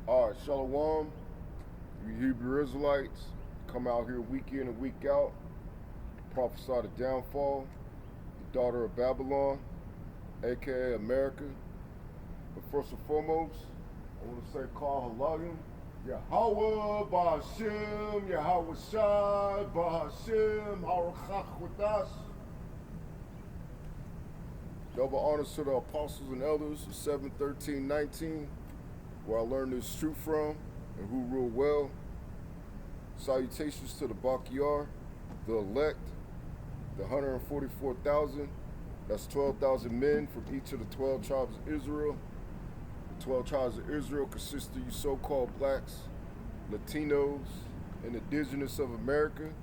All right, Shalom. You Hebrew Israelites come out here week in and week out, prophesy the downfall, the daughter of Babylon, aka America. But first and foremost, I want to say call Halagim, Yahweh Ba'Hashem, Yahweh Shai Ba'Hashem, Harakach with us. Double honors to the apostles and elders of 7:13:19, where I learned this truth from and who rule well. Salutations to the Bakiyar, the elect, the 144,000. That's 12,000 men from each of the 12 tribes of Israel. The 12 tribes of Israel consist of you so-called blacks, Latinos, and indigenous of America.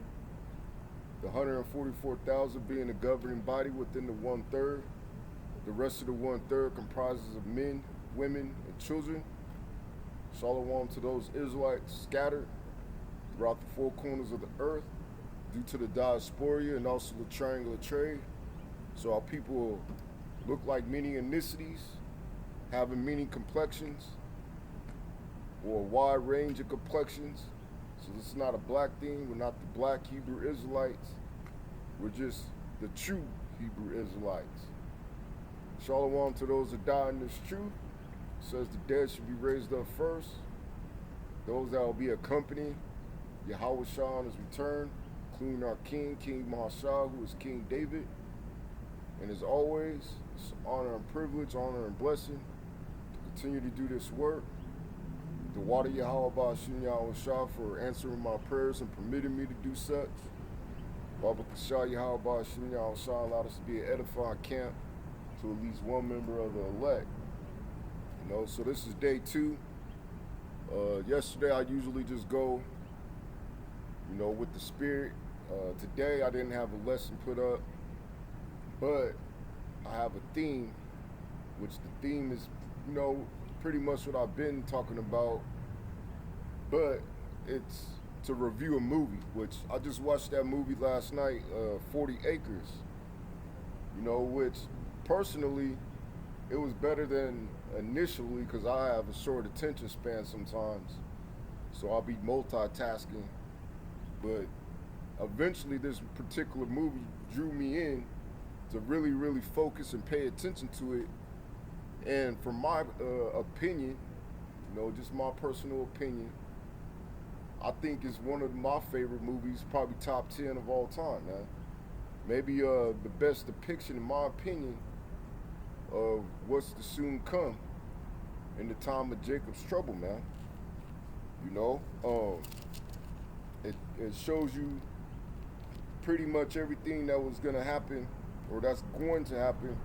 The 144,000 being the governing body within the 1/3. The rest of the 1/3 comprises of men, women, and children. Shalom to those Israelites scattered throughout the four corners of the earth due to the diaspora and also the triangular trade. So our people look like many ethnicities, having many complexions, or a wide range of complexions. So this is not a black thing. We're not the black Hebrew Israelites. We're just the true Hebrew Israelites. Shalom to those that die in this truth. It says the dead should be raised up first. Those that will be accompanying Yahweh Shah on his return, including our King, King Mahashah, who is King David. And as always, it's an honor and privilege, honor and blessing to continue to do this work. The water Yahweh Ba'Hashem Yahweh Shah for answering my prayers and permitting me to do such. Baba Kashah Yahweh Ba'Hashem Yahweh Shah allowed us to be an edifying camp to at least one member of the elect. You know, so this is day 2. Yesterday I usually just go, with the spirit. Today I didn't have a lesson put up, but I have a theme, which the theme is, pretty much what I've been talking about, but it's to review a movie, which I just watched that movie last night, 40 Acres, which personally, it was better than initially because I have a short attention span sometimes. So I'll be multitasking. But eventually this particular movie drew me in to really, really focus and pay attention to it. And from my opinion, just my personal opinion, I think it's one of my favorite movies, probably top 10 of all time, man. Maybe the best depiction, in my opinion, of what's to soon come in the time of Jacob's trouble, man. It shows you pretty much everything that was going to happen, or that's going to happen,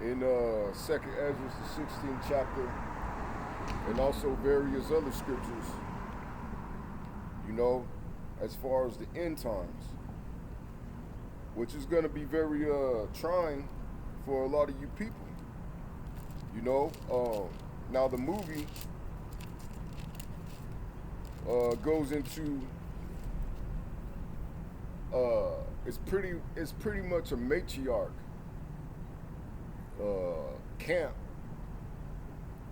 in 2nd Ezra, the 16th chapter, and also various other scriptures, as far as the end times, which is going to be very trying for a lot of you people. Now the movie goes into it's pretty much a matriarch camp,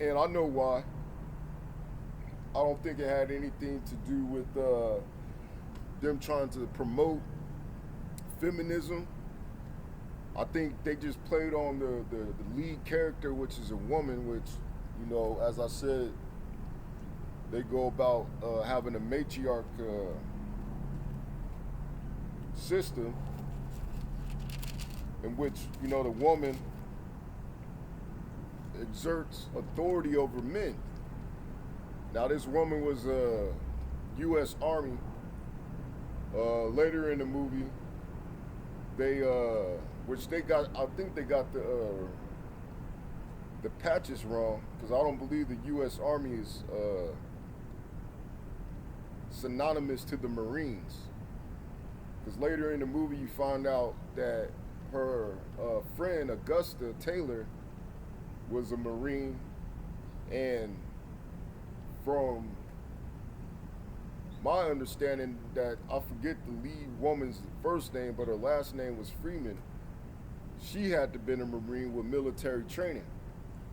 and I know why. I don't think it had anything to do with them trying to promote feminism. I think they just played on the lead character, which is a woman, which, as I said, they go about having a matriarch system in which, the woman exerts authority over men. Now, this woman was a U.S. Army. Later in the movie, I think they got the patches wrong, because I don't believe the U.S. Army is synonymous to the Marines. Because later in the movie, you find out that her friend Augusta Taylor was a Marine, and from my understanding, that I forget the lead woman's first name, but her last name was Freeman. She had to been a Marine with military training.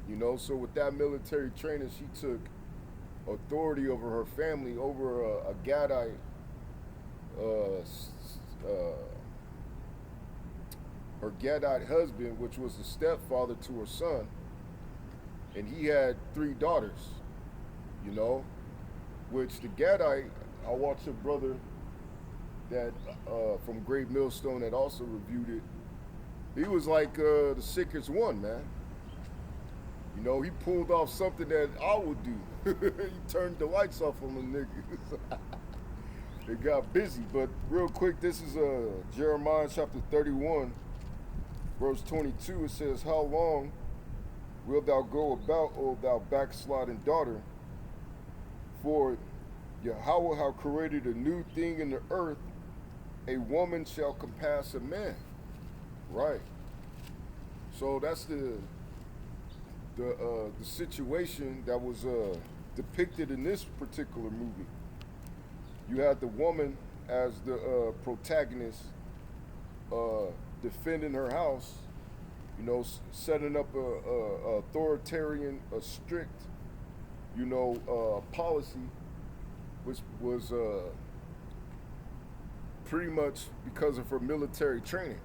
You know, so with that military training, she took authority over her family, over a Gadite, uh, uh, her Gadite husband, which was the stepfather to her son, and he had three daughters. You know, which the Gadite, I watched a brother that from Great Millstone that also reviewed it. He was like the sickest one, man. You know, he pulled off something that I would do. He turned the lights off on the niggas. It got busy. But real quick, this is Jeremiah chapter 31, verse 22. It says, "How long wilt thou go about, O thou backsliding daughter? For Yahweh hath created a new thing in the earth. A woman shall compass a man." Right. So that's the situation that was depicted in this particular movie. You had the woman as the protagonist, defending her house, you know, setting up a authoritarian, a strict, you know, policy, which was pretty much because of her military training.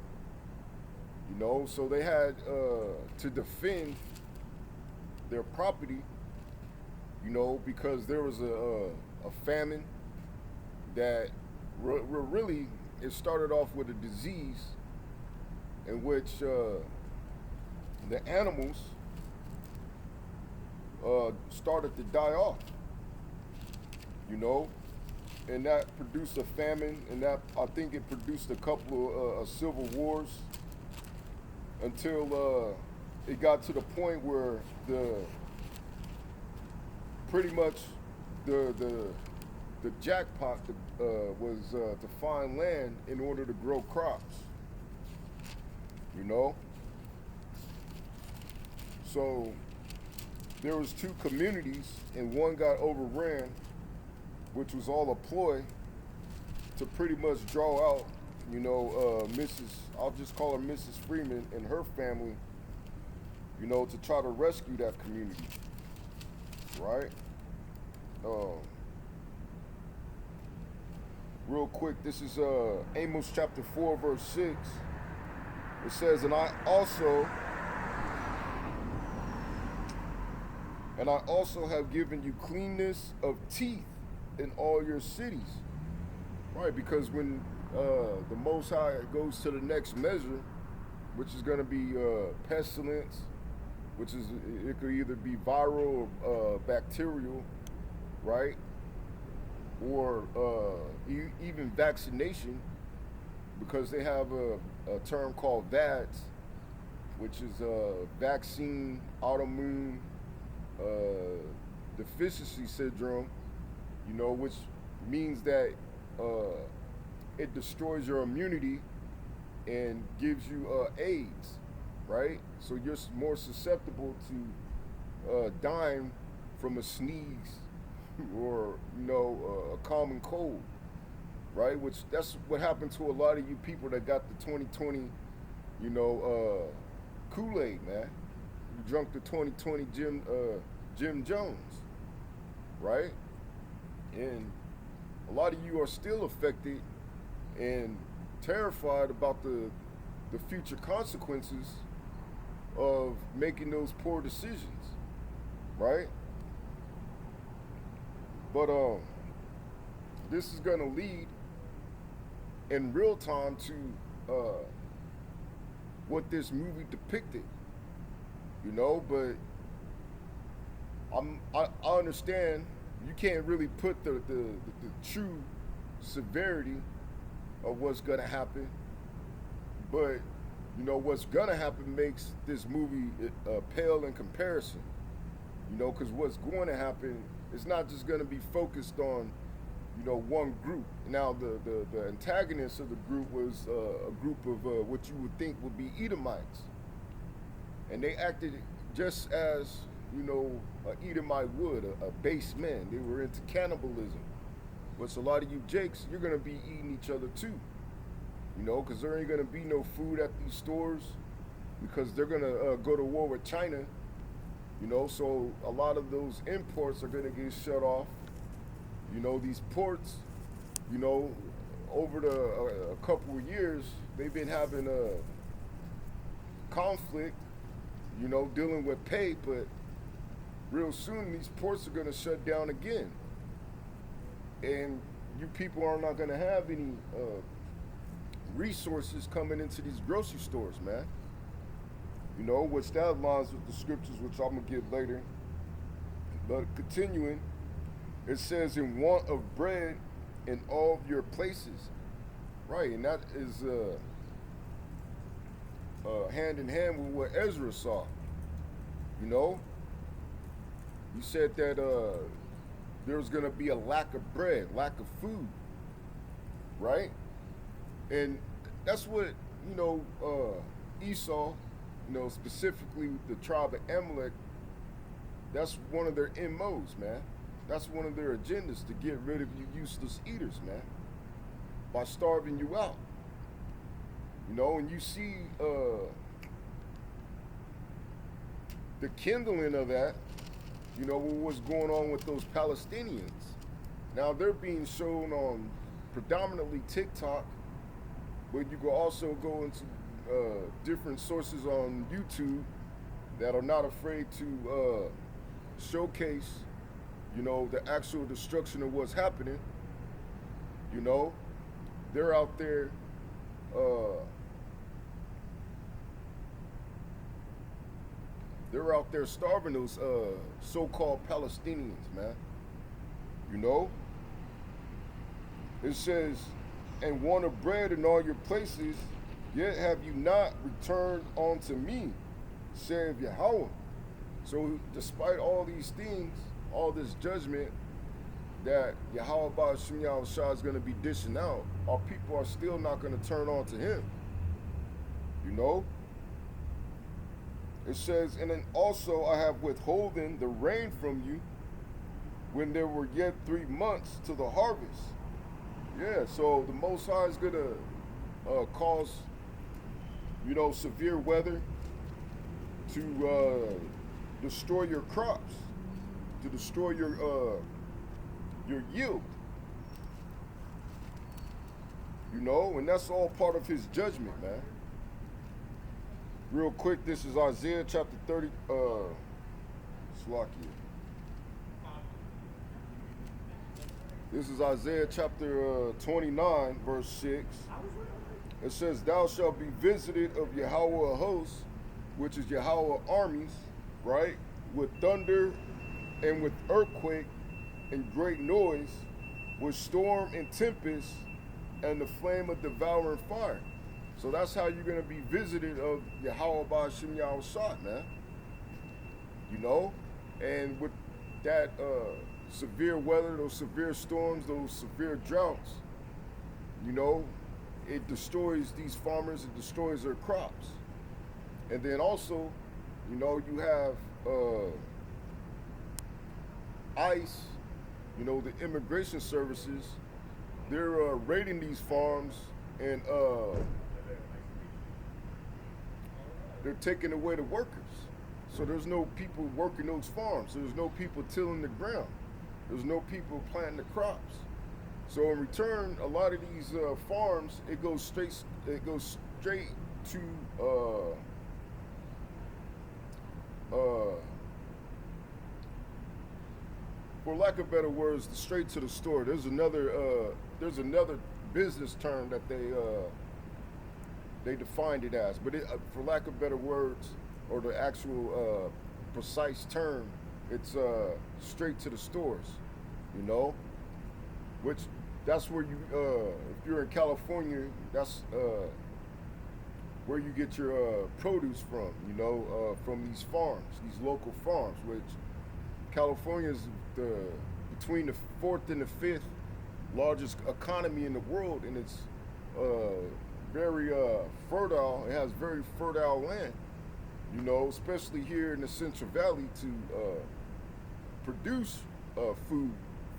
You know, so they had to defend their property, you know, because there was a famine that really, it started off with a disease in which the animals started to die off, you know, and that produced a famine, and that, I think, it produced a couple of civil wars until it got to the point where pretty much the jackpot was to find land in order to grow crops, you know. So there was two communities, and one got overran, which was all a ploy to pretty much draw out, you know, I'll just call her Mrs. Freeman and her family, you know, to try to rescue that community, right? Real quick, this is Amos chapter 4, verse 6. It says, and I also have given you cleanness of teeth in all your cities. Right, because when the Most High goes to the next measure, which is going to be pestilence, which is, it could either be viral or bacterial, right? Or even vaccination, because they have a term called VADS, which is vaccine autoimmune deficiency syndrome, you know, which means that it destroys your immunity and gives you AIDS, right? So you're more susceptible to dying from a sneeze or, you know, a common cold, right? Which, that's what happened to a lot of you people that got the 2020, you know, Kool-Aid, man. You drunk the 2020 Jim Jones, right? And a lot of you are still affected and terrified about the future consequences of making those poor decisions, right? But this is gonna lead in real time to what this movie depicted, you know. But I understand you can't really put the true severity of what's gonna happen, but you know what's gonna happen makes this movie pale in comparison. You know, because what's going to happen is not just going to be focused on, you know, one group. Now the antagonist of the group was a group of what you would think would be Edomites, and they acted just as, you know, an Edomite would, a base man. They were into cannibalism, which a lot of you Jakes, you're going to be eating each other too, you know, because there ain't going to be no food at these stores, because they're going to go to war with China, So a lot of those imports are going to get shut off. These ports, you know, over a couple of years, they've been having a conflict, dealing with pay, but real soon these ports are going to shut down again. And you people are not going to have any resources coming into these grocery stores, man. Which that aligns with the scriptures, which I'm going to get later. But continuing, it says, in want of bread in all your places. Right, and that is hand in hand with what Ezra saw. He said that there was going to be a lack of bread, lack of food, right? And that's what, Esau, specifically the tribe of Amalek, that's one of their MOs, man. That's one of their agendas, to get rid of you useless eaters, man, by starving you out. And you see the kindling of that, what's going on with those Palestinians. Now they're being shown on predominantly TikTok, but you can also go into different sources on YouTube that are not afraid to showcase, the actual destruction of what's happening. They're out there starving those so-called Palestinians, man. It says, and want of bread in all your places, yet have you not returned unto me, saith Yahweh. So despite all these things, all this judgment that Yahweh Ba'ashim Yahushua is going to be dishing out, our people are still not going to turn on to him. It says, and then also I have withholden the rain from you when there were yet 3 months to the harvest. Yeah, so the Most High is going to cause, severe weather to destroy your crops, to destroy your yield. And that's all part of his judgment, man. Real quick, this is Isaiah chapter 30, Slakia. This is Isaiah chapter 29, verse 6. It says, thou shalt be visited of Yahweh of hosts, which is Yahweh armies, right? With thunder and with earthquake and great noise, with storm and tempest and the flame of devouring fire. So that's how you're going to be visited of Yahweh Ba'ashim Yahushua, man. And with that severe weather, those severe storms, those severe droughts, it destroys these farmers, it destroys their crops. And then also, you have ICE, the immigration services, they're raiding these farms and they're taking away the workers. So there's no people working those farms. So there's no people tilling the ground. There's no people planting the crops. So in return, a lot of these farms, it goes straight to for lack of better words, straight to the store. There's another business term that they defined it as, but for lack of better words, or the actual precise term, it's straight to the stores, which that's where you, if you're in California, that's where you get your produce from these farms, these local farms, which California is between the 4th and the 5th largest economy in the world, and it's very fertile. It has very fertile land, especially here in the Central Valley, to produce food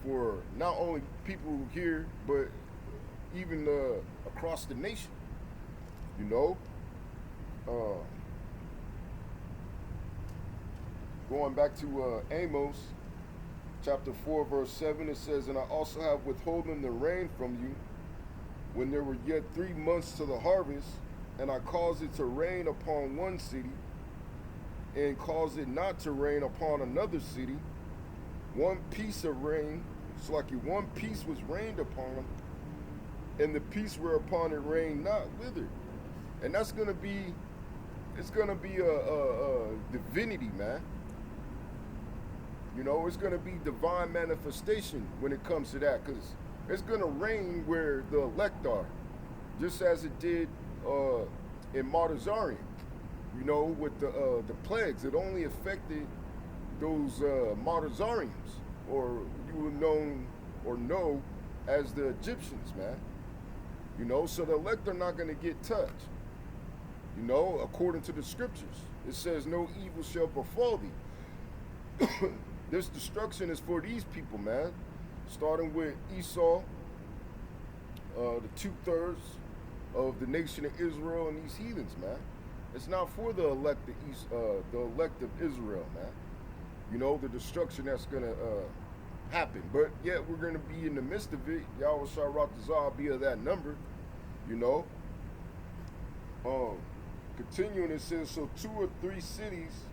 for not only people here, but even across the nation, Going back to Amos chapter 4, verse 7, it says, "And I also have withholden the rain from you when there were yet 3 months to the harvest, and I caused it to rain upon one city, and caused it not to rain upon another city. One piece of rain, it's like one piece was rained upon, and the piece whereupon it rained not withered." And that's gonna be, it's gonna be a divinity, man. You know, it's gonna be divine manifestation when it comes to that, because it's gonna rain where the elect are, just as it did in Martazarian. You know, with the plagues, it only affected those Martazarians, or you would know as the Egyptians, man. You know, so the elect are not going to get touched. You know, according to the scriptures, it says, "No evil shall befall thee." This destruction is for these people, man. Starting with Esau, the 2/3 of the nation of Israel, and these heathens, man. It's not for the elect of Israel, man. You know, the destruction that's gonna happen. But yet we're gonna be in the midst of it. Yahweh shall Ratazah be of that number. You know. Continuing, it says, "So 2 or 3 cities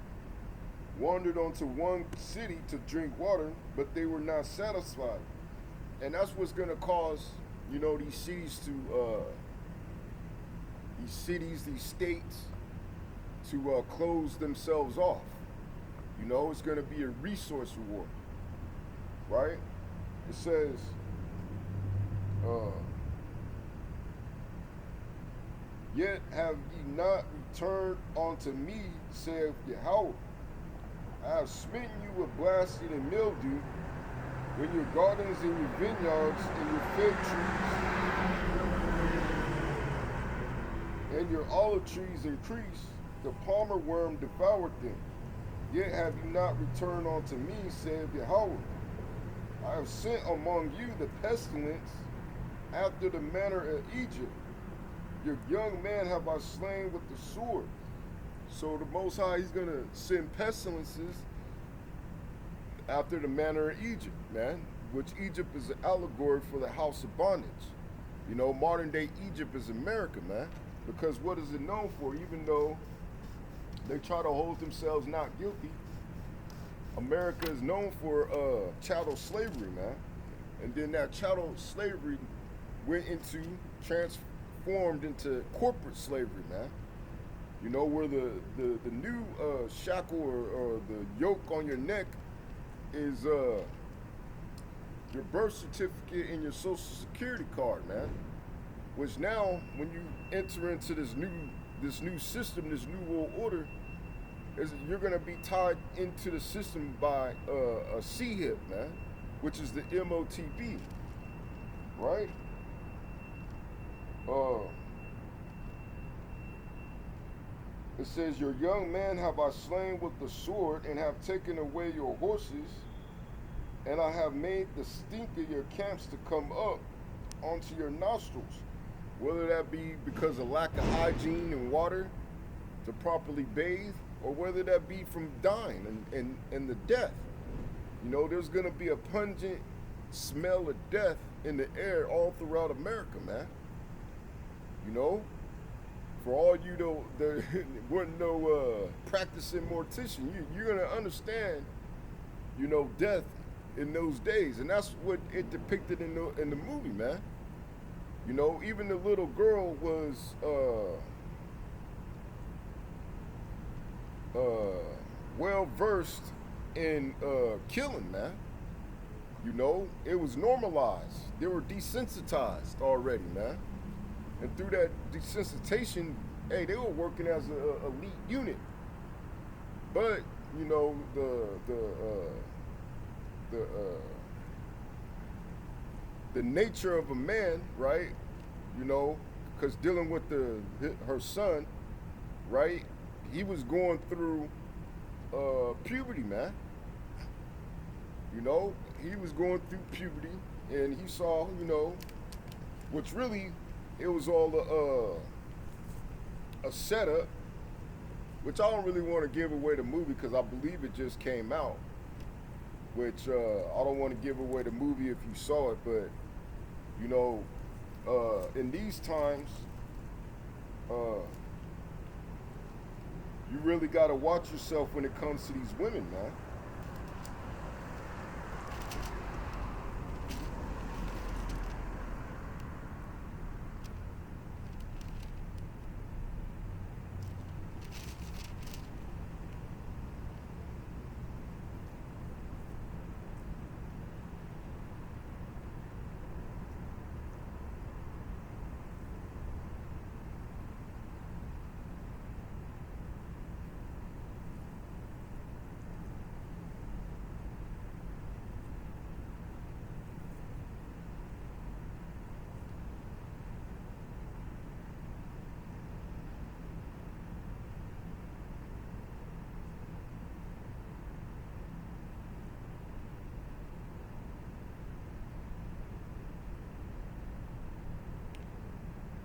wandered onto one city to drink water, but they were not satisfied." And that's what's gonna cause, you know, these cities, these states to close themselves off. You know, it's going to be a resource reward, right? It says, "Yet have ye not returned unto me, saith Yahweh. I have smitten you with blasting and mildew, when your gardens and your vineyards and your fig trees and your olive trees increased, the palmer worm devoured them. Yet have you not returned unto me, saith Yahweh. I have sent among you the pestilence after the manner of Egypt. Your young man have I slain with the sword." So the Most High, he's going to send pestilences after the manner of Egypt, man. Which Egypt is an allegory for the house of bondage. You know, modern day Egypt is America, man. Because what is it known for? Even though they try to hold themselves not guilty, America is known for chattel slavery, man. And then that chattel slavery transformed into corporate slavery, man. You know, where the new shackle or the yoke on your neck is your birth certificate and your social security card, man. Which now, when you enter into this new system, this new world order, you're gonna be tied into the system by a C-hip, man, which is the MOTB, right? It says, "Your young man have I slain with the sword, and have taken away your horses, and I have made the stink of your camps to come up onto your nostrils." Whether that be because of lack of hygiene and water to properly bathe, or whether that be from dying and the death. You know, there's going to be a pungent smell of death in the air all throughout America, man. You know, for all you that wouldn't know practicing mortician, you're going to understand, you know, death in those days. And that's what it depicted in the movie, man. You know, even the little girl was well versed in killing, man. You know, it was normalized. They were desensitized already, man. And through that desensitization, hey, they were working as an elite unit. But you know, the nature of a man, right? You know, because dealing with her son, right? He was going through puberty, man. You know, he was going through puberty, and he saw, you know, which really, it was all a setup which I don't really want to give away the movie because I believe it just came out. Which I don't want to give away the movie if you saw it, but you know, in these times, uh, you really got to watch yourself when it comes to these women, man.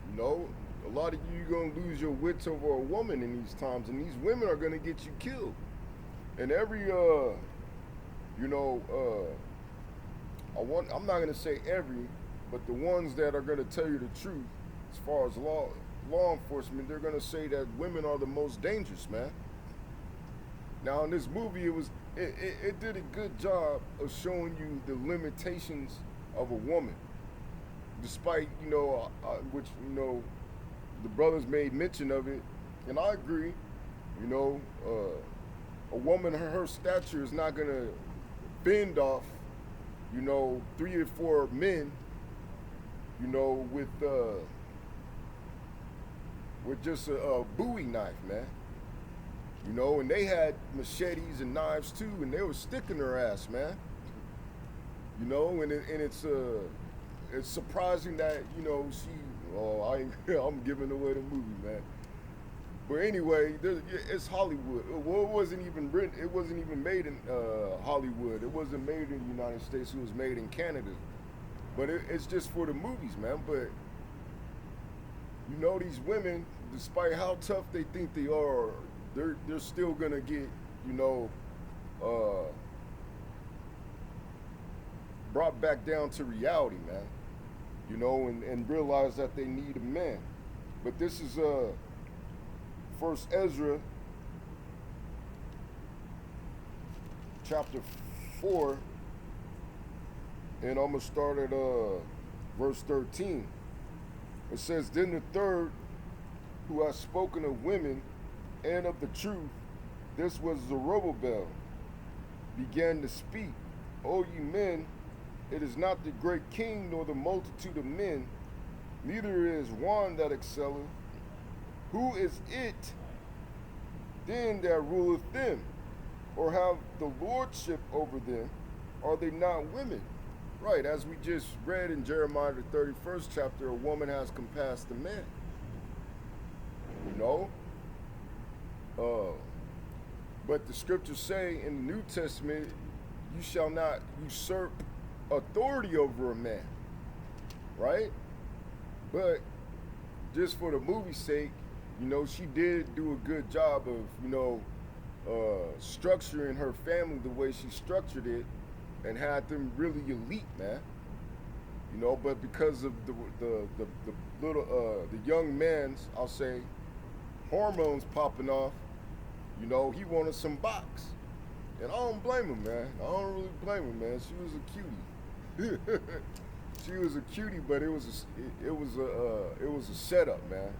You know, a lot of you gonna lose your wits over a woman in these times, and these women are gonna get you killed. And every you know, I'm not gonna say every, but the ones that are gonna tell you the truth, as far as law enforcement, they're gonna say that women are the most dangerous, man. Now in this movie, it did a good job of showing you the limitations of a woman, despite which the brothers made mention of it, and I agree. You know, a woman her stature is not gonna bend off, 3 or 4 men, with just a Bowie knife, man. And they had machetes and knives too, and they were sticking their ass, man. It's surprising that she. Oh, I'm giving away the movie, man. But anyway, it's Hollywood. Well, it wasn't even written. It wasn't even made in Hollywood. It wasn't made in the United States. It was made in Canada. But it's just for the movies, man. But these women, despite how tough they think they are, they're still gonna get uh, brought back down to reality, man. And realize that they need a man. But this is First Ezra, chapter 4, and I'm gonna start at verse 13. It says, "Then the third, who has spoken of women and of the truth, this was Zerubbabel, began to speak. O ye men, it is not the great king nor the multitude of men, neither is one that excelleth. Who is it then that ruleth them, or have the lordship over them? Are they not women?" Right, as we just read in Jeremiah the 31st chapter, a woman has compassed a man. But the scriptures say in the New Testament, you shall not usurp authority over a man, right? But just for the movie's sake, she did do a good job of, structuring her family the way she structured it, and had them really elite, man. But because of the little the young man's, I'll say, hormones popping off, he wanted some box, and I don't blame him, man. I don't really blame him, man. She was a cutie. She was a cutie, but it was a setup, man.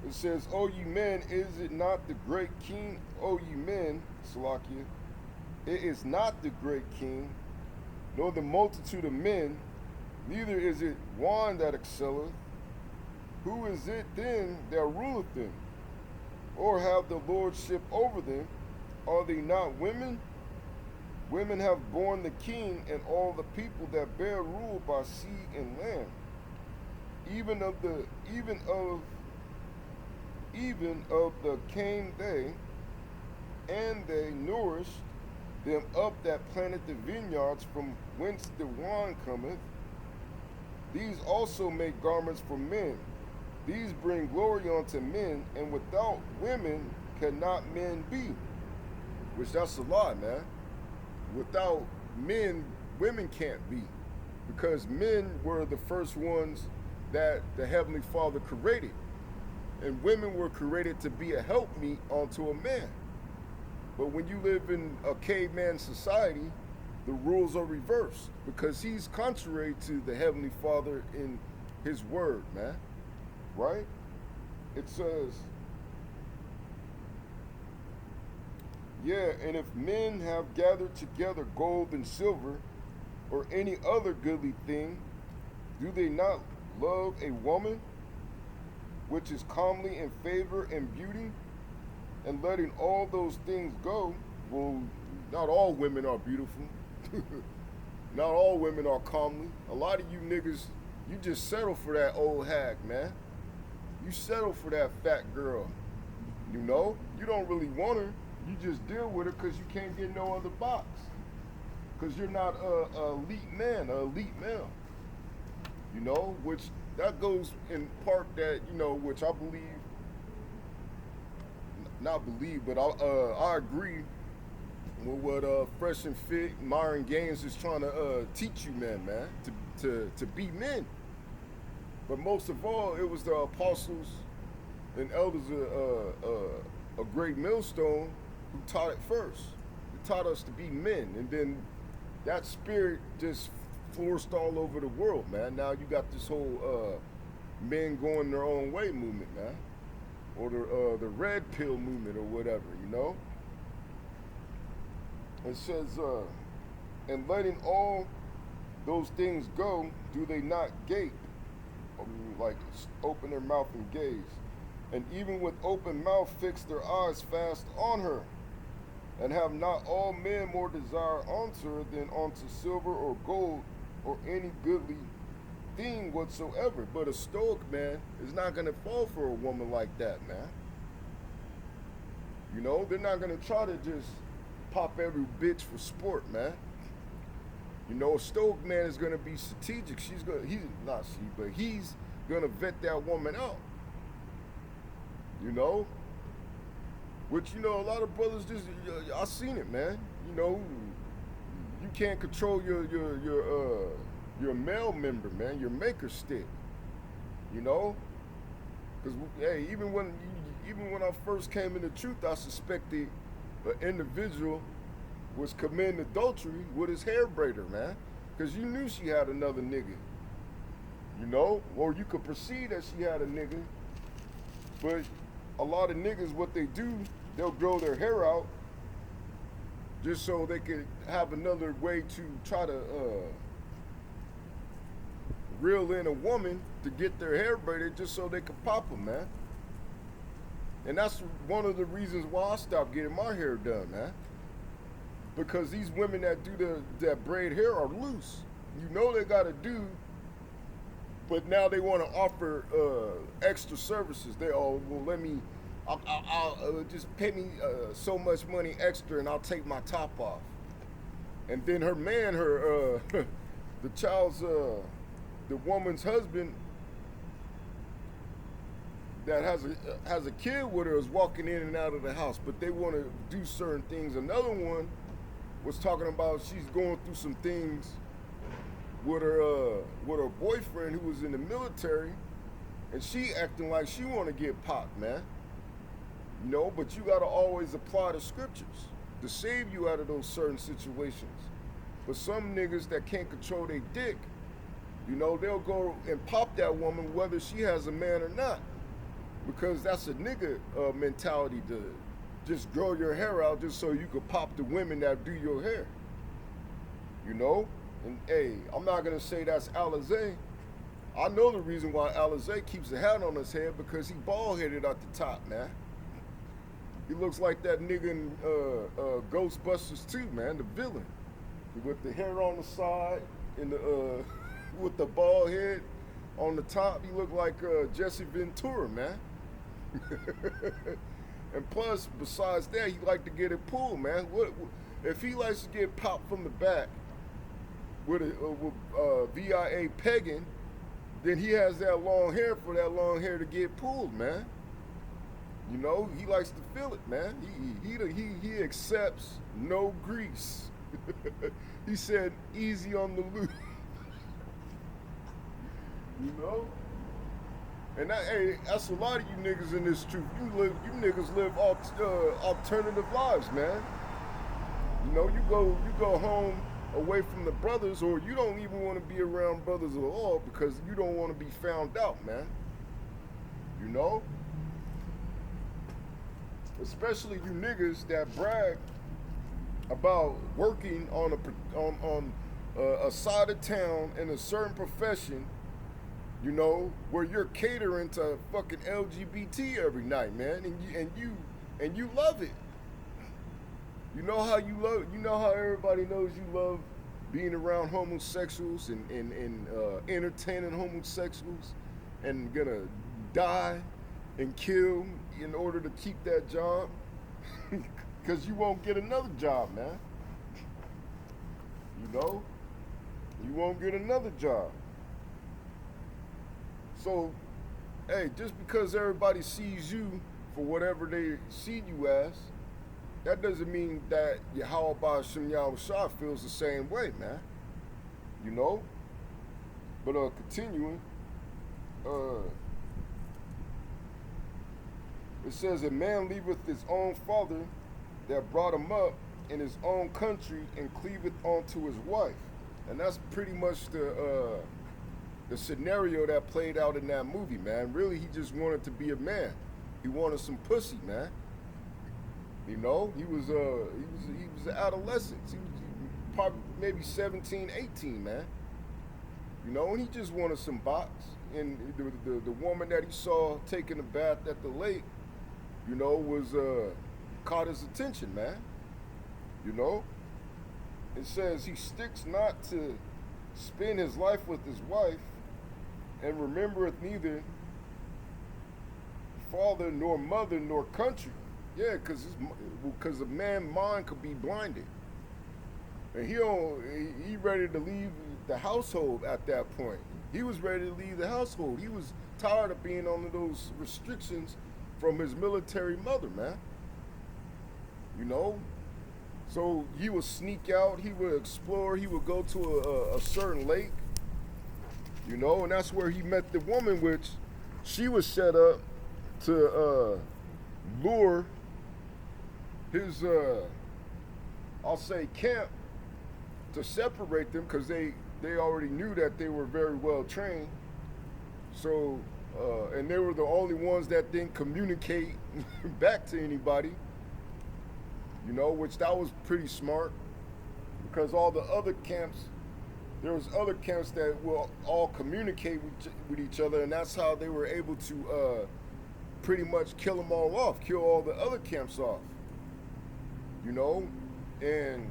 It says, "O ye men, is it not the great king? O ye men, Salakia, it is not the great king, nor the multitude of men, neither is it one that excelleth. Who is it then that ruleth them, or have the lordship over them? Are they not women? Women have borne the king and all the people that bear rule by sea and land. Even of the came they, and they nourished them up that planted the vineyards, from whence the wine cometh. These also make garments for men. These bring glory unto men, and without women cannot men be. Which that's a lie, man. Without men, women can't be. Because men were the first ones that the Heavenly Father created. And women were created to be a helpmeet unto a man. But when you live in a caveman society, the rules are reversed because he's contrary to the Heavenly Father in his word, man. Right? It says, yeah, and if men have gathered together gold and silver or any other goodly thing, do they not love a woman which is comely in favor and beauty? And letting all those things go, well, not all women are beautiful. Not all women are comely. A lot of you niggas, you just settle for that old hag, man. You settle for that fat girl. You know? You don't really want her. You just deal with her because you can't get no other box. Because you're not a elite man, a elite male. You know? Which, that goes in part that, you know, which I believe, not believe, but I agree with what Fresh and Fit, Myron Gaines is trying to teach you men, man, to be men. But most of all, it was the apostles and elders of Great Millstone who taught it first. They taught us to be men, and then that spirit just flourished all over the world, man. Now you got this whole men going their own way movement, man. Or the red pill movement or whatever, you know? It says, and letting all those things go, do they not gape? I mean, like open their mouth and gaze. And even with open mouth fix their eyes fast on her. And have not all men more desire unto her than unto silver or gold or any goodly thing whatsoever. But a stoic man is not going to fall for a woman like that, man. You know, they're not going to try to just pop every bitch for sport, man. You know, a stoic man is going to be strategic. He's going to vet that woman out. You know? Which, you know, a lot of brothers just, I seen it, man. You know, you can't control your male member, man, your maker stick, you know? Because, hey, even when I first came into truth, I suspected an individual was committing adultery with his hair braider, man. Because you knew she had another nigga, you know? Or you could perceive that she had a nigga. But a lot of niggas, what they do, they'll grow their hair out just so they could have another way to try to reel in a woman to get their hair braided just so they could pop them, man. And that's one of the reasons why I stopped getting my hair done, man. Because these women that do that braid hair are loose. You know they got to do, but now they want to offer extra services. They well, I'll just pay me so much money extra and I'll take my top off. And then her man, the child's, the woman's husband that has a kid with her is walking in and out of the house, but they want to do certain things. Another one was talking about she's going through some things with her boyfriend who was in the military, and she acting like she want to get popped, man. You know, but you got to always apply the scriptures to save you out of those certain situations. But some niggas that can't control their dick, you know, they'll go and pop that woman whether she has a man or not. Because that's a nigga mentality to just grow your hair out just so you could pop the women that do your hair. You know? And hey, I'm not going to say that's Alizé. I know the reason why Alizé keeps a hat on his head, because he bald-headed at the top, man. He looks like that nigga in Ghostbusters 2, man, the villain. With the hair on the side and the with the bald head on the top, he looked like Jesse Ventura, man. And plus, besides that, he like to get it pulled, man. What if he likes to get popped from the back with VIA pegging? then he has that long hair for that long hair to get pulled, man. You know, he likes to feel it, man. He accepts no grease. He said, easy on the loose. You know? And that, hey, that's a lot of you niggas in this truth. You niggas live alternative lives, man. You know, you go home away from the brothers, or you don't even want to be around brothers at all because you don't want to be found out, man. You know? Especially you niggas that brag about working on a side of town in a certain profession, you know, where you're catering to fucking LGBT every night, man, and you love it. You know how everybody knows you love being around homosexuals and entertaining homosexuals, and gonna die and kill in order to keep that job, because you won't get another job, man. You know, you won't get another job. So, hey, just because everybody sees you for whatever they see you as, that doesn't mean that Yahweh Shem Shah feels the same way, man. You know? But continuing, it says, a man leaveth his own father that brought him up in his own country and cleaveth unto his wife. And that's pretty much the scenario that played out in that movie, man. Really, he just wanted to be a man. He wanted some pussy, man. You know, he was an adolescent. He was probably maybe 17, 18, man. You know, and he just wanted some box. And the woman that he saw taking a bath at the lake, you know, was caught his attention, man. You know, it says he sticks not to spend his life with his wife, and remembereth neither father nor mother nor country. Yeah, because a man's mind could be blinded, and he ready to leave the household at that point. He was ready to leave the household. He was tired of being under those restrictions from his military mother, man. You know, so he would sneak out. He would explore. He would go to a certain lake. You know, and that's where he met the woman, which she was set up to lure his, I'll say, camp, to separate them, because they already knew that they were very well trained. So, and they were the only ones that didn't communicate back to anybody, you know, which that was pretty smart, because all the other camps, there was other camps that will all communicate with each other, and that's how they were able to pretty much kill them all off, kill all the other camps off, you know. And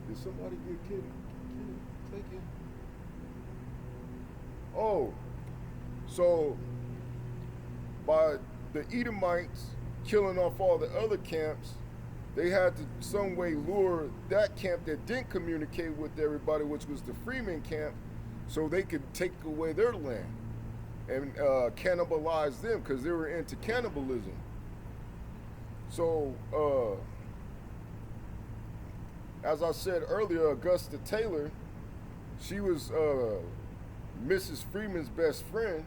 did somebody get killed? Take it. Oh, so by the Edomites killing off all the other camps, they had to some way lure that camp that didn't communicate with everybody, which was the Freeman camp, so they could take away their land and cannibalize them, because they were into cannibalism. So, as I said earlier, Augusta Taylor, she was Mrs. Freeman's best friend,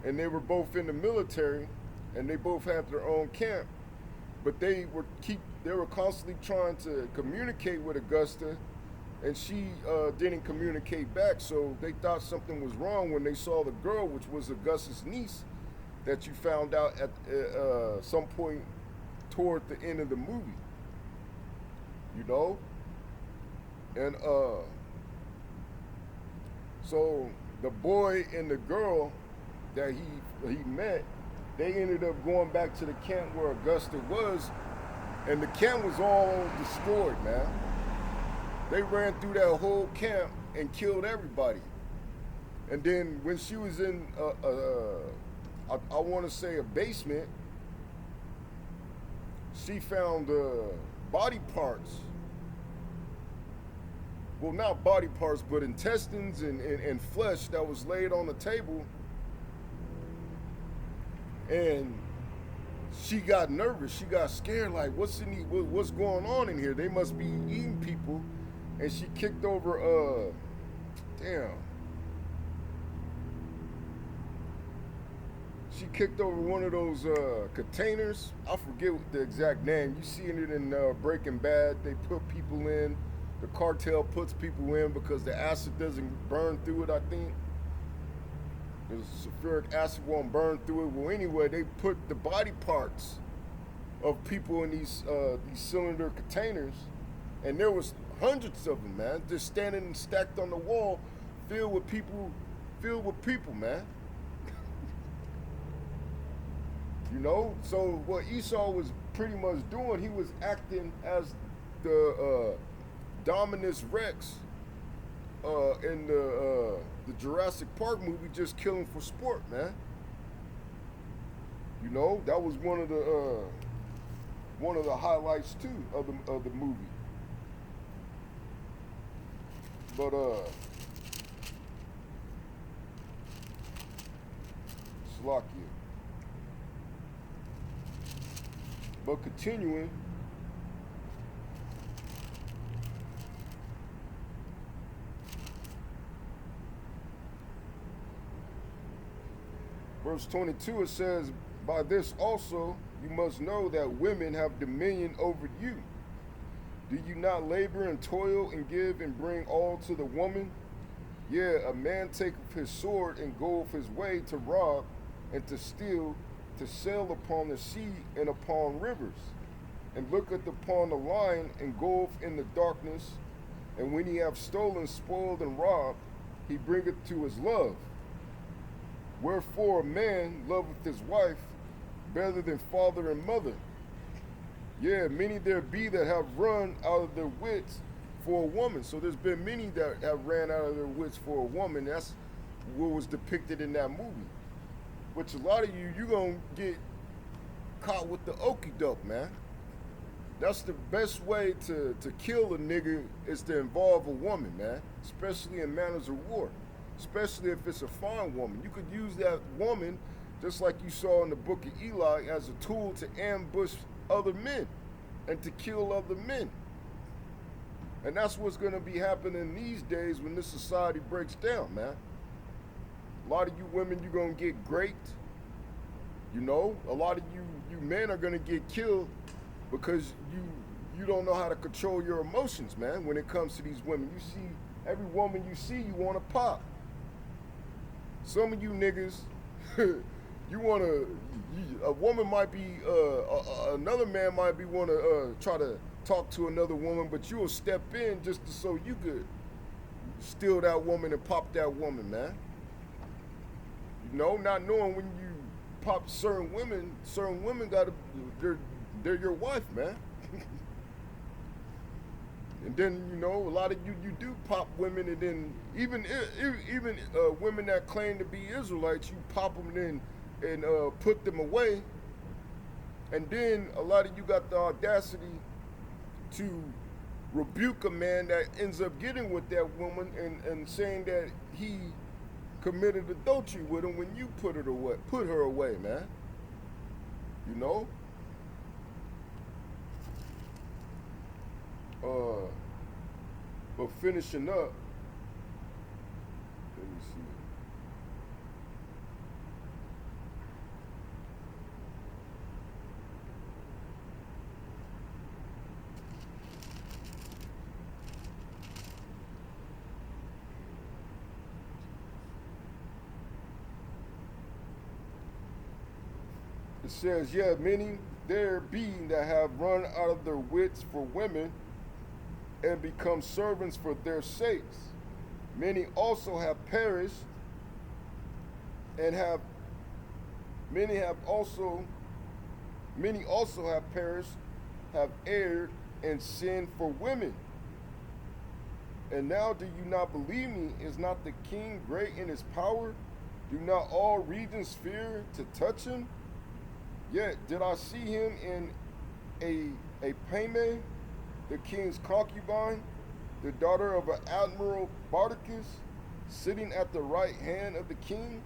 and they were both in the military, and they both had their own camp. But they were constantly trying to communicate with Augusta, and she didn't communicate back. So they thought something was wrong when they saw the girl, which was Augusta's niece, that you found out at some point toward the end of the movie. You know, and so the boy and the girl that he met, they ended up going back to the camp where Augusta was, and the camp was all destroyed, man. They ran through that whole camp and killed everybody. And then when she was in, I want to say a basement, she found body parts well, not body parts, but intestines and flesh that was laid on the table. And she got nervous. She got scared. Like, what's going on in here? They must be eating people. And she kicked over. Damn. She kicked over one of those containers. I forget the exact name. You seen it in Breaking Bad. They put people in. The cartel puts people in because the acid doesn't burn through it, I think. The sulfuric acid won't burn through it. Well, anyway, they put the body parts of people in these cylinder containers, and there was hundreds of them, man, just standing and stacked on the wall, filled with people, man. You know, so what Esau was pretty much doing, he was acting as the Dominus Rex in the Jurassic Park movie, just killing for sport, man. You know, that was one of the highlights too of the movie. But Slovakia. But continuing, verse 22, it says, by this also you must know that women have dominion over you. Do you not labor and toil and give and bring all to the woman? Yeah, a man taketh his sword and goeth his way to rob and to steal, to sail upon the sea and upon rivers, and looketh upon the lion and goeth in the darkness, and when he hath stolen, spoiled, and robbed, he bringeth to his love. Wherefore a man loveth his wife better than father and mother. Yeah, many there be that have run out of their wits for a woman. So there's been many that have ran out of their wits for a woman. That's what was depicted in that movie. Which a lot of you gonna get caught with the okie doke, man. That's the best way to kill a nigga, is to involve a woman, man. Especially in matters of war. Especially if it's a fine woman. You could use that woman, just like you saw in the book of Eli, as a tool to ambush other men and to kill other men. And that's what's gonna be happening these days when this society breaks down, man. A lot of you women, you're gonna get raped. You know, a lot of you men are gonna get killed because you don't know how to control your emotions, man, when it comes to these women. You see, every woman you see, you wanna pop. Some of you niggas, a woman might be, another man might be wanna try to talk to another woman, but you will step in just so you could steal that woman and pop that woman, man. You know, not knowing when you pop certain women gotta, they're your wife, man. And then, you know, a lot of you do pop women, and then even women that claim to be Israelites, you pop them and put them away. And then a lot of you got the audacity to rebuke a man that ends up getting with that woman and saying that he committed adultery with him when you put her away, man. You know? But finishing up, let me see. It says, yeah, many there be that have run out of their wits for women and become servants for their sakes. Many also have perished, and many also have perished, have erred and sinned for women. And now do you not believe me? Is not the king great in his power? Do not all regions fear to touch him? Yet did I see him in a Payme, the king's concubine, the daughter of an admiral Bardachus, sitting at the right hand of the king,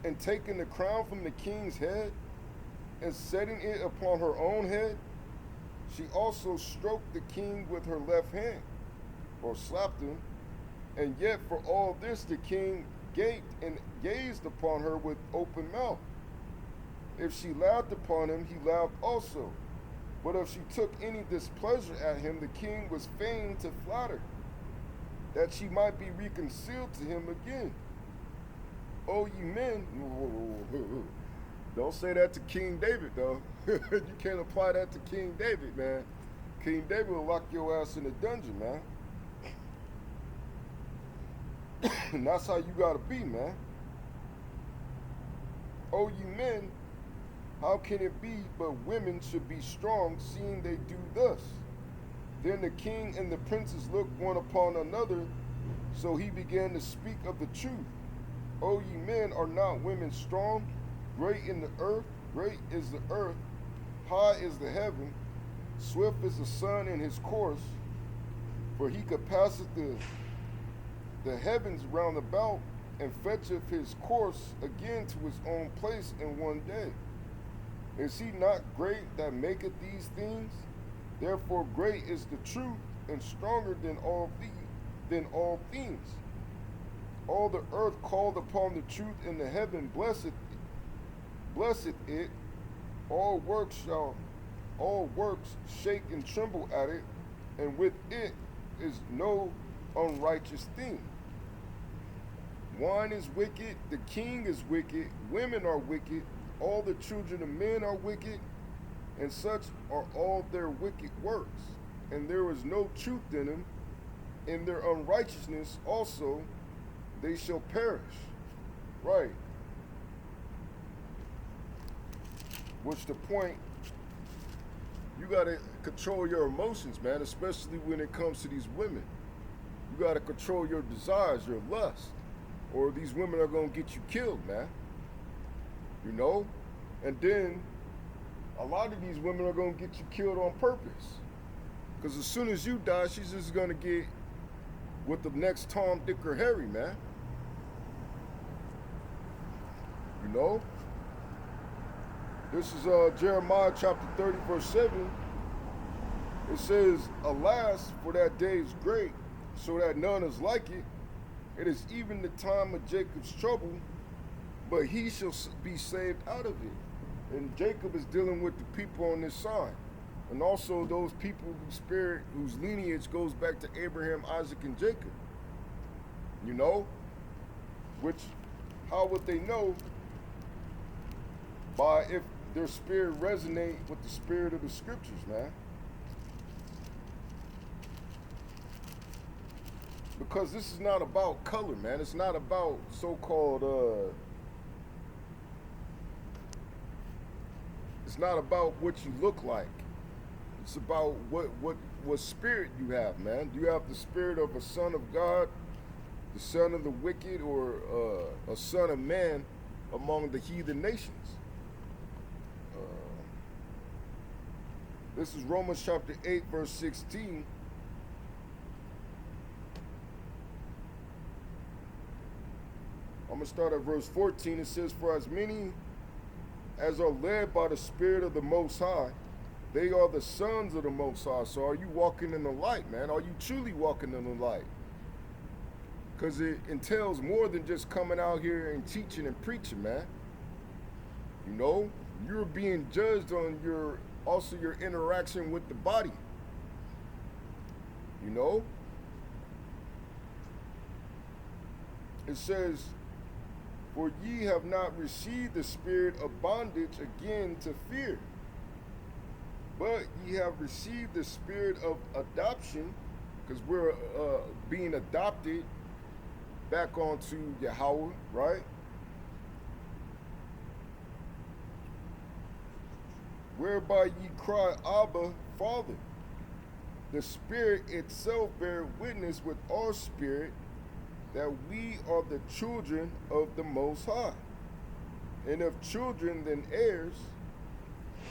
and taking the crown from the king's head, and setting it upon her own head? She also stroked the king with her left hand, or slapped him, and yet for all this the king gaped and gazed upon her with open mouth. If she laughed upon him, he laughed also. But if she took any displeasure at him, the king was fain to flatter, that she might be reconciled to him again. O ye men, don't say that to King David, though. You can't apply that to King David, man. King David will lock your ass in a dungeon, man. And that's how you gotta be, man. O ye men, how can it be but women should be strong, seeing they do thus? Then the king and the princes looked one upon another, so he began to speak of the truth. O ye men, are not women strong? Great in the earth, great is the earth, high is the heaven, swift is the sun in his course, for he compasseth the heavens round about, and fetcheth his course again to his own place in one day. Is he not great that maketh these things? Therefore great is the truth, and stronger than all things. All the earth called upon the truth in the heaven, blesseth it. All works shake and tremble at it, and with it is no unrighteous thing. Wine is wicked, the king is wicked, women are wicked, all the children of men are wicked, and such are all their wicked works. And there is no truth in them. In their unrighteousness also they shall perish. Right. Which the point, you gotta control your emotions, man, especially when it comes to these women. You gotta control your desires, your lust, or these women are gonna get you killed, man. You know? And then a lot of these women are gonna get you killed on purpose. Because as soon as you die, she's just gonna get with the next Tom, Dick, or Harry, man. You know? This is Jeremiah chapter 30, verse 7. It says, alas, for that day is great, so that none is like it. It is even the time of Jacob's trouble, but he shall be saved out of it. And Jacob is dealing with the people on this side. And also those people whose lineage goes back to Abraham, Isaac, and Jacob. You know? Which, how would they know? By if their spirit resonate with the spirit of the scriptures, man. Because this is not about color, man. It's not about so-called, it's not about what you look like. It's about what spirit you have, man. Do you have the spirit of a son of God, the son of the wicked, or a son of man among the heathen nations? This is Romans chapter 8, verse 16. I'm going to start at verse 14. It says, for as many as are led by the Spirit of the Most High, they are the sons of the Most High. So are you walking in the light, man? Are you truly walking in the light? Because it entails more than just coming out here and teaching and preaching, man. You know, you're being judged on your interaction with the body. You know? It says, for ye have not received the spirit of bondage again to fear, but ye have received the spirit of adoption, because we're being adopted back onto Yahweh, right? Whereby ye cry, Abba, Father. The Spirit itself bear witness with our spirit that we are the children of the Most High. And if children, then heirs,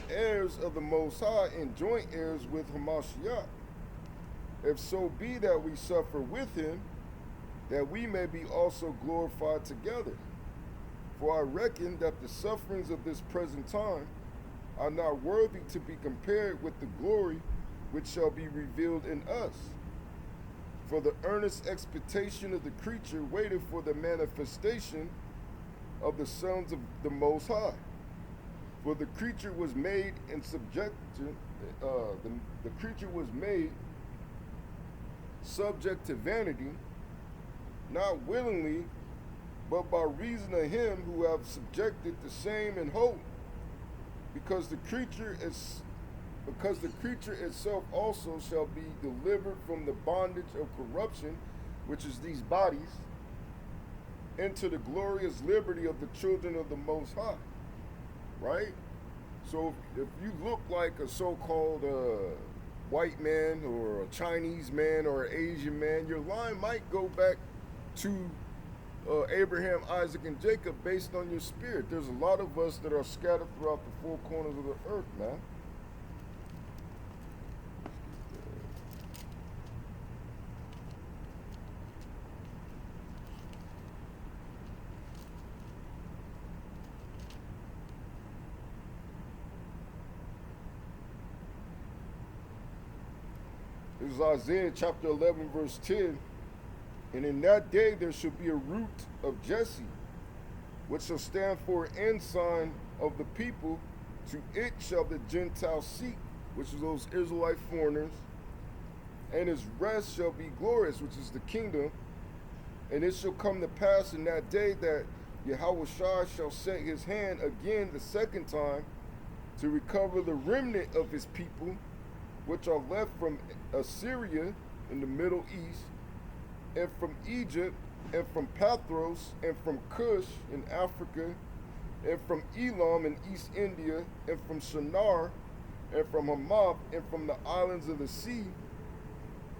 heirs of the Most High, and joint heirs with Hamashiach. if so be that we suffer with him, that we may be also glorified together. For I reckon that the sufferings of this present time are not worthy to be compared with the glory which shall be revealed in us. For the earnest expectation of the creature waited for the manifestation of the sons of the Most High. For the creature was made in subjection, the creature was made subject to vanity, not willingly, but by reason of him who have subjected the same in hope, because the creature itself also shall be delivered from the bondage of corruption, which is these bodies, into the glorious liberty of the children of the Most High. Right? So if you look like a so-called white man or a Chinese man or an Asian man, your line might go back to Abraham, Isaac, and Jacob based on your spirit. There's a lot of us that are scattered throughout the four corners of the earth, man. This is Isaiah chapter 11, verse 10. And in that day there shall be a root of Jesse, which shall stand for an ensign of the people. To it shall the Gentiles seek, which is those Israelite foreigners. And his rest shall be glorious, which is the kingdom. And it shall come to pass in that day that Yahushua shall set his hand again the second time to recover the remnant of his people, which are left from Assyria in the Middle East, and from Egypt, and from Pathros, and from Cush in Africa, and from Elam in East India, and from Shinar, and from Hamath, and from the islands of the sea.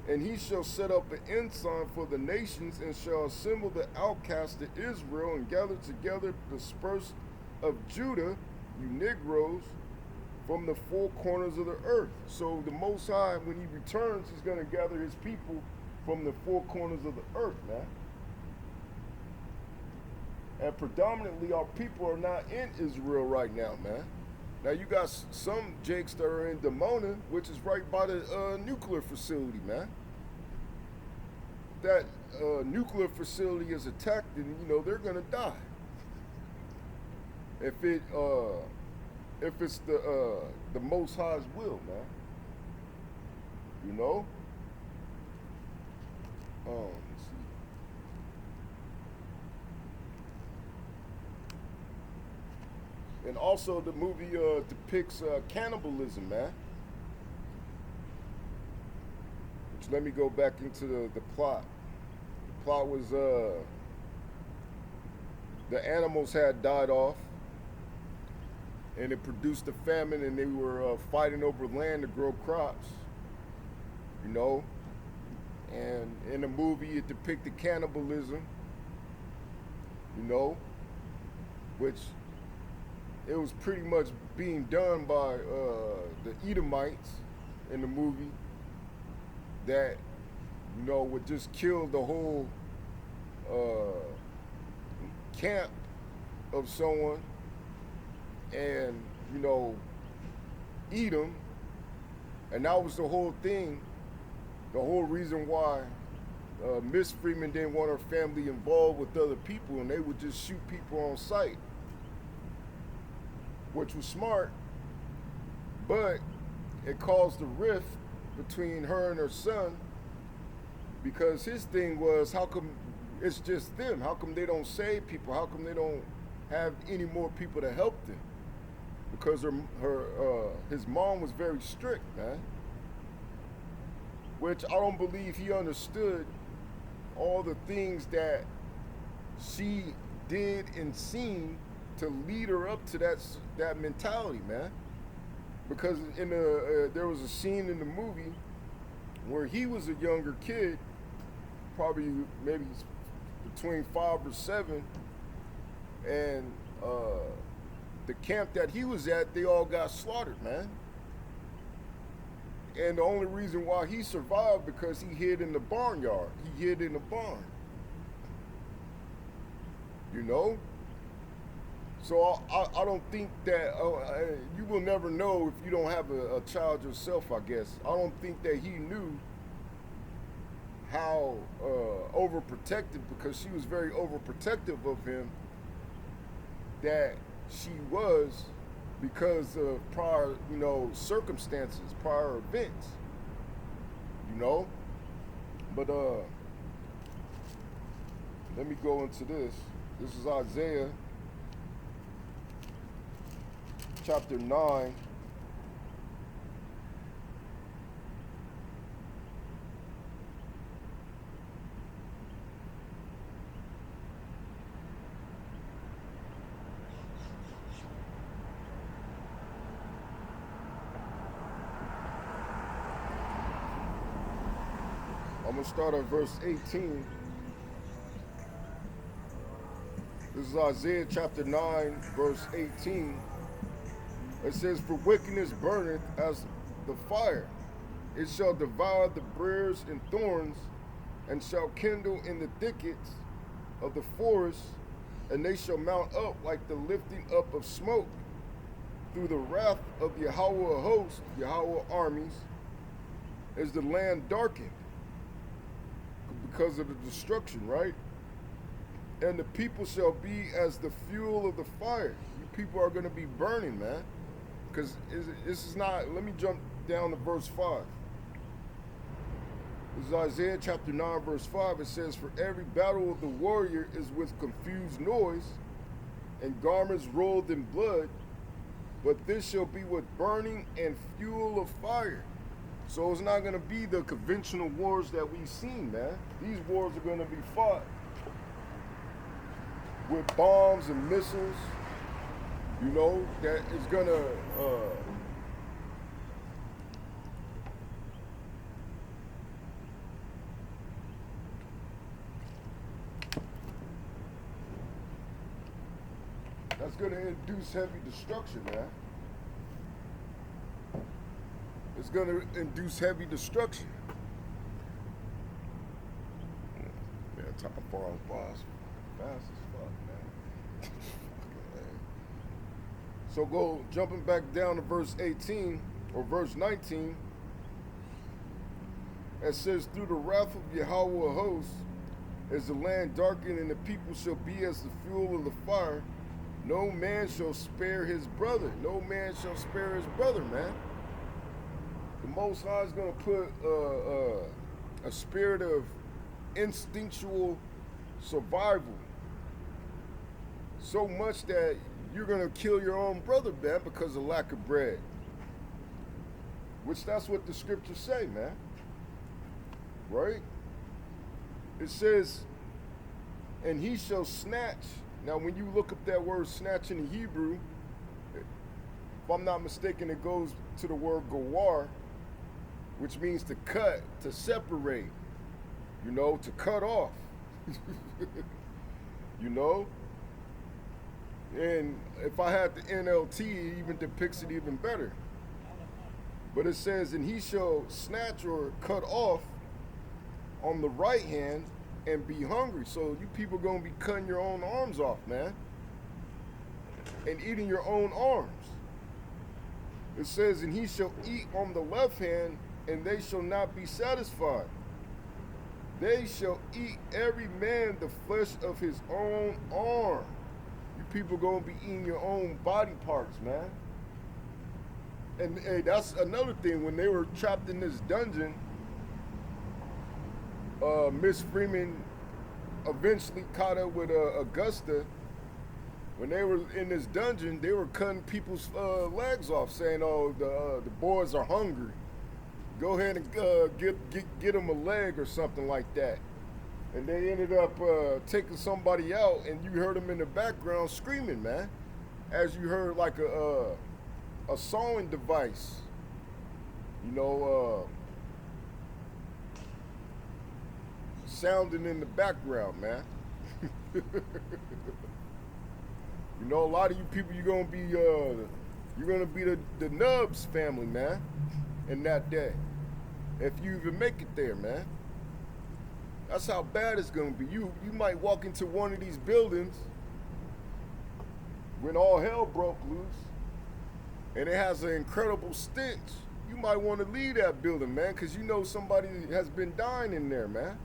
And he shall set up an ensign for the nations, and shall assemble the outcasts of Israel, and gather together the dispersed of Judah, you Negroes, from the four corners of the earth. So the Most High, when he returns, he's going to gather his people from the four corners of the earth, man. And predominantly our people are not in Israel right now, man. Now you got some jakes that are in Dimona, which is right by the nuclear facility, man. That nuclear facility is attacked, and you know they're gonna die. If it's the Most High's will, man. You know. Let's see. And also the movie depicts cannibalism, man. Which, let me go back into the plot. The plot was the animals had died off, and it produced a famine, and they were fighting over land to grow crops, you know. And in the movie, it depicted cannibalism, you know, which it was pretty much being done by the Edomites in the movie that, you know, would just kill the whole camp of someone and, you know, eat them. And that was the whole thing, the whole reason why Miss Freeman didn't want her family involved with other people, and they would just shoot people on sight, which was smart, but it caused a rift between her and her son, because his thing was, how come it's just them? How come they don't save people? How come they don't have any more people to help them? Because his mom was very strict, man. Which I don't believe he understood all the things that she did and seen to lead her up to that mentality, man. Because there was a scene in the movie where he was a younger kid, probably maybe between 5 or 7, and the camp that he was at, they all got slaughtered, man. And the only reason why he survived because he hid in the barnyard. He hid in the barn. You know? So I don't think that you will never know if you don't have a child yourself, I guess. I don't think that he knew how overprotective, because she was very overprotective of him, that she was because of prior, circumstances, prior events, But let me go into this. This is Isaiah chapter 9. I'm going to start at verse 18. This is Isaiah chapter 9, verse 18. It says, "For wickedness burneth as the fire. It shall devour the briars and thorns, and shall kindle in the thickets of the forest, and they shall mount up like the lifting up of smoke. Through the wrath of Yahweh of hosts, Yahweh armies, is the land darkened," because of the destruction, right? "And the people shall be as the fuel of the fire." You people are going to be burning, man. Because this is not, let me jump down to verse 5. This is Isaiah chapter 9, verse 5. It says, "For every battle of the warrior is with confused noise, and garments rolled in blood, but this shall be with burning and fuel of fire." So it's not going to be the conventional wars that we've seen, man. These wars are going to be fought with bombs and missiles, that is going to that's going to induce heavy destruction, man. It's going to induce heavy destruction. Yeah, time far fast as fuck, man. So jumping back down to verse 18 or verse 19. It says, "Through the wrath of Yahweh of hosts is the land darkened, and the people shall be as the fuel of the fire. No man shall spare his brother." No man shall spare his brother, man. The Most High is going to put a spirit of instinctual survival, so much that you're going to kill your own brother, man, because of lack of bread. Which that's what the scriptures say, man. Right? It says, "And he shall snatch." Now, when you look up that word snatch in the Hebrew, if I'm not mistaken, it goes to the word gawar, which means to cut, to separate, to cut off. And if I had the NLT, it even depicts it even better. But it says, "And he shall snatch or cut off on the right hand and be hungry." So you people going to be cutting your own arms off, man. And eating your own arms. It says, "And he shall eat on the left hand, and they shall not be satisfied. They shall eat every man the flesh of his own arm." You people gonna be eating your own body parts, man. And hey, that's another thing. When they were trapped in this dungeon, Miss Freeman eventually caught up with Augusta. When they were in this dungeon, they were cutting people's legs off, saying, "Oh, the boys are hungry. Go ahead and get them a leg," or something like that. And they ended up taking somebody out, and you heard them in the background screaming, man, as you heard like a sawing device, sounding in the background, man. A lot of you people, you're gonna be the Nubs family, man. in that day. If you even make it there, man. That's how bad it's gonna be. You might walk into one of these buildings when all hell broke loose and it has an incredible stench. You might want to leave that building, man, because you know somebody has been dying in there, man.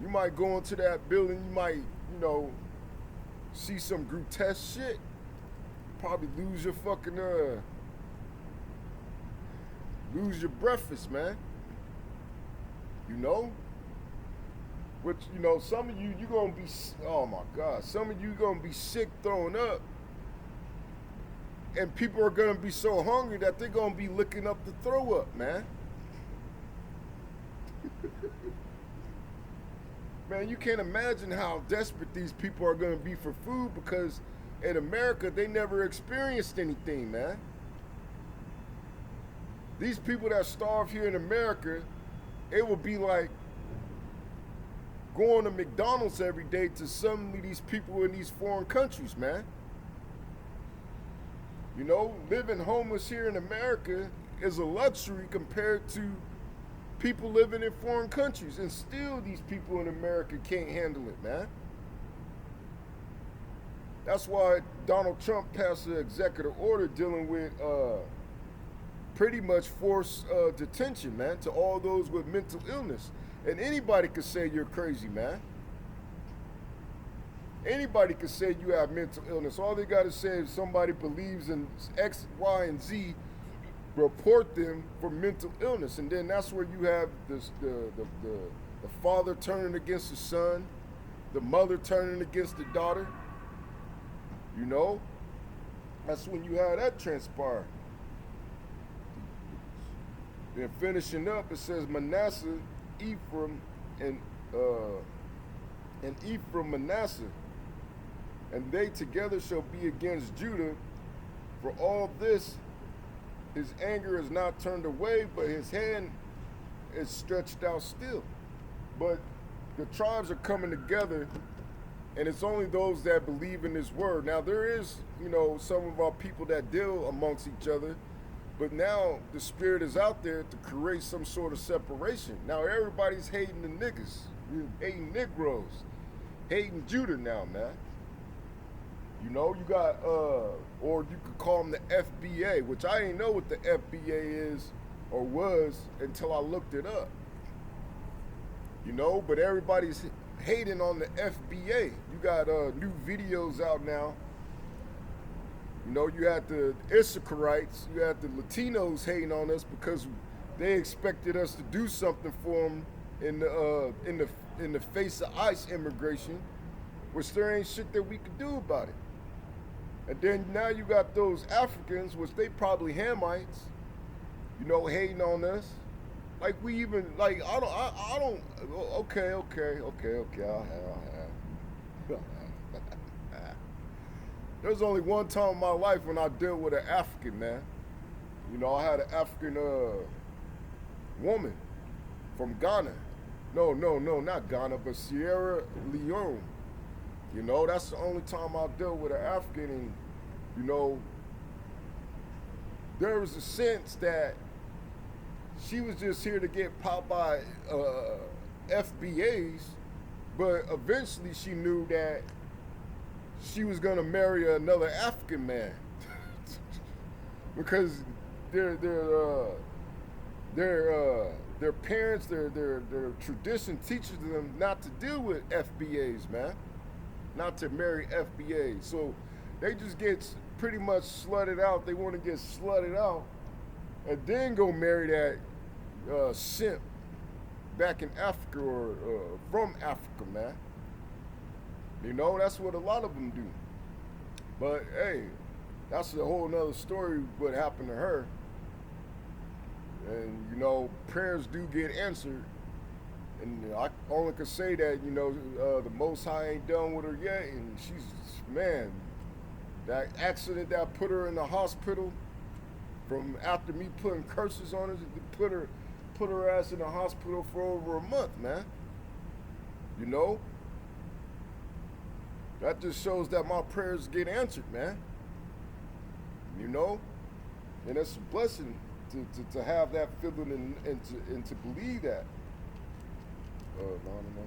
You might go into that building, you might, see some grotesque shit. Probably lose your fucking, lose your breakfast, man. Which, some of you gonna be, oh my God, some of you gonna be sick throwing up. And people are gonna be so hungry that they're gonna be licking up the throw up, man. Man, you can't imagine how desperate these people are gonna be for food, because in America, they never experienced anything, man. These people that starve here in America, it would be like going to McDonald's every day to some of these people in these foreign countries, man. Living homeless here in America is a luxury compared to people living in foreign countries. And still these people in America can't handle it, man. That's why Donald Trump passed an executive order dealing with pretty much forced detention, man, to all those with mental illness. And anybody could say you're crazy, man. Anybody could say you have mental illness. All they got to say is somebody believes in X, Y, and Z, report them for mental illness. And then that's where you have this, the father turning against the son, the mother turning against the daughter. That's when you have that transpire. Then finishing up, it says Manasseh, Ephraim, and Ephraim, Manasseh, and they together shall be against Judah. For all this, his anger is not turned away, but his hand is stretched out still. But the tribes are coming together, and it's only those that believe in his word. Now there is, some of our people that deal amongst each other, but now the spirit is out there to create some sort of separation. Now everybody's hating the niggas, hating Negroes, hating Judah now, man. You got, or you could call them the FBA, which I didn't know what the FBA is or was until I looked it up. But everybody's hating on the FBA. You got new videos out now. You had the Issacharites, you had the Latinos hating on us because they expected us to do something for them in the face of ICE immigration, which there ain't shit that we could do about it. And then now you got those Africans, which they probably Hamites, hating on us. Like we even, like, I don't, okay, I'll have. There's only one time in my life when I dealt with an African, man. I had an African woman from Ghana. No, not Ghana, but Sierra Leone. That's the only time I dealt with an African, and, there was a sense that she was just here to get popped by FBAs, but eventually she knew that she was gonna marry another African man because their parents, their tradition teaches them not to deal with FBAs, man, not to marry FBAs. So they just get pretty much slutted out. They want to get slutted out and then go marry that simp back in Africa or from Africa, man. That's what a lot of them do. But hey, that's a whole nother story what happened to her. And prayers do get answered. And I only can say that, the Most High ain't done with her yet. And she's, man, that accident that put her in the hospital from after me putting curses on her, put her ass in the hospital for over a month, man. That just shows that my prayers get answered, man. And it's a blessing to have that feeling and to believe that. 9 and 19.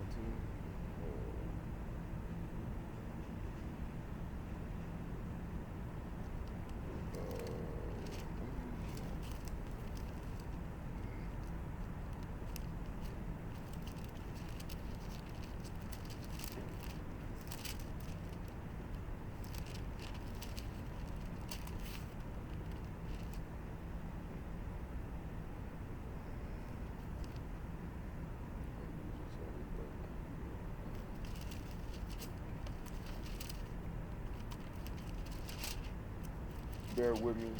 Bear with me.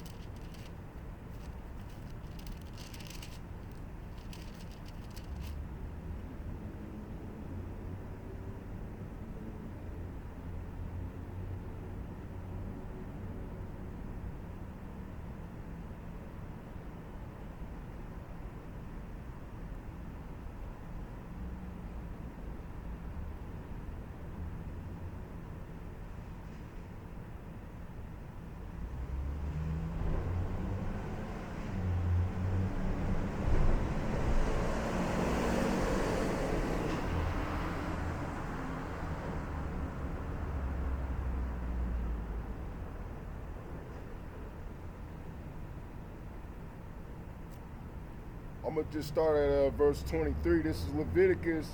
I'm going to just start at verse 23. This is Leviticus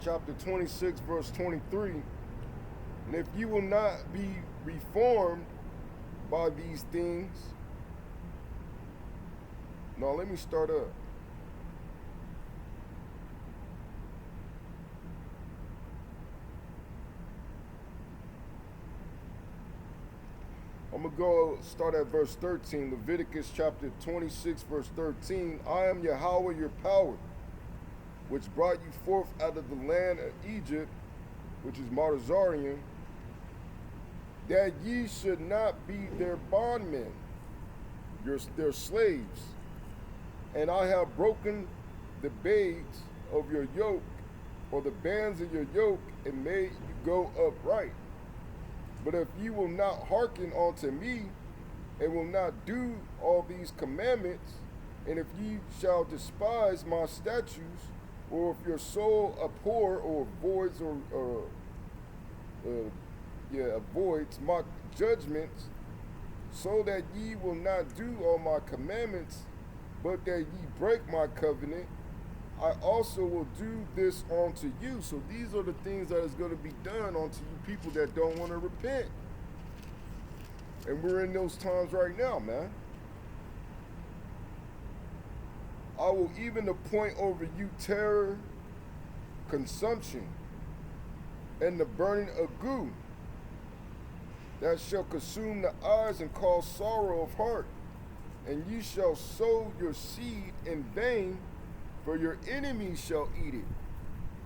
chapter 26, verse 23. And if you will not be reformed by these things. Now, let me start up. I'm going to go start at verse 13, Leviticus chapter 26, verse 13. I am Yahweh, your power, which brought you forth out of the land of Egypt, which is Martazarian, that ye should not be their bondmen, their slaves. And I have broken the bands of your yoke, or the bands of your yoke, and made you go upright. But if you will not hearken unto me, and will not do all these commandments, and if ye shall despise my statutes, or if your soul abhor or avoids avoids my judgments, so that ye will not do all my commandments, but that ye break my covenant, I also will do this unto you. So these are the things that is going to be done unto you people that don't want to repent. And we're in those times right now, man. I will even appoint over you terror, consumption, and the burning of goo, that shall consume the eyes and cause sorrow of heart. And ye shall sow your seed in vain, for your enemies shall eat it.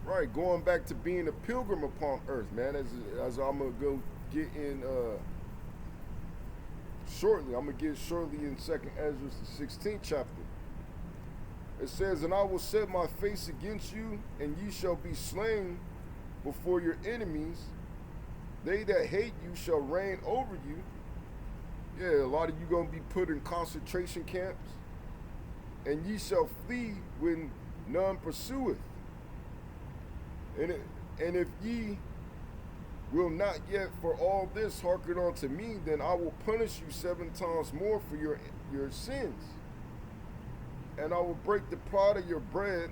Right, going back to being a pilgrim upon earth, man. As I'm gonna go get in shortly. I'm gonna get shortly in 2nd Ezra, the 16th chapter. It says, and I will set my face against you, and ye shall be slain before your enemies. They that hate you shall reign over you. Yeah, a lot of you gonna be put in concentration camps. And ye shall flee when none pursueth. And if ye will not yet for all this hearken unto me, then I will punish you 7 times more for your sins. And I will break the pride of your bread,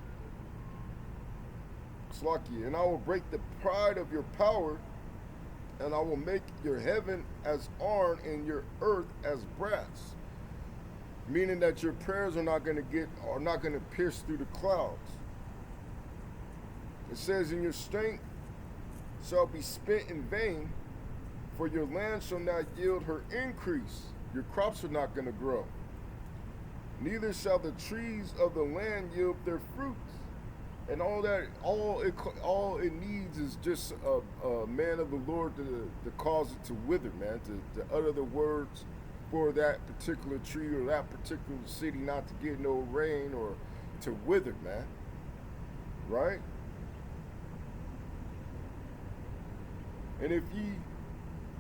Slakia, and I will break the pride of your power, and I will make your heaven as iron and your earth as brass. Meaning that your prayers are not going to pierce through the clouds. It says, and your strength shall be spent in vain, for your land shall not yield her increase. Your crops are not going to grow. Neither shall the trees of the land yield their fruits. And all it needs is just a man of the Lord to cause it to wither, man, to utter the words for that particular tree or that particular city not to get no rain or to wither, man. Right? And if ye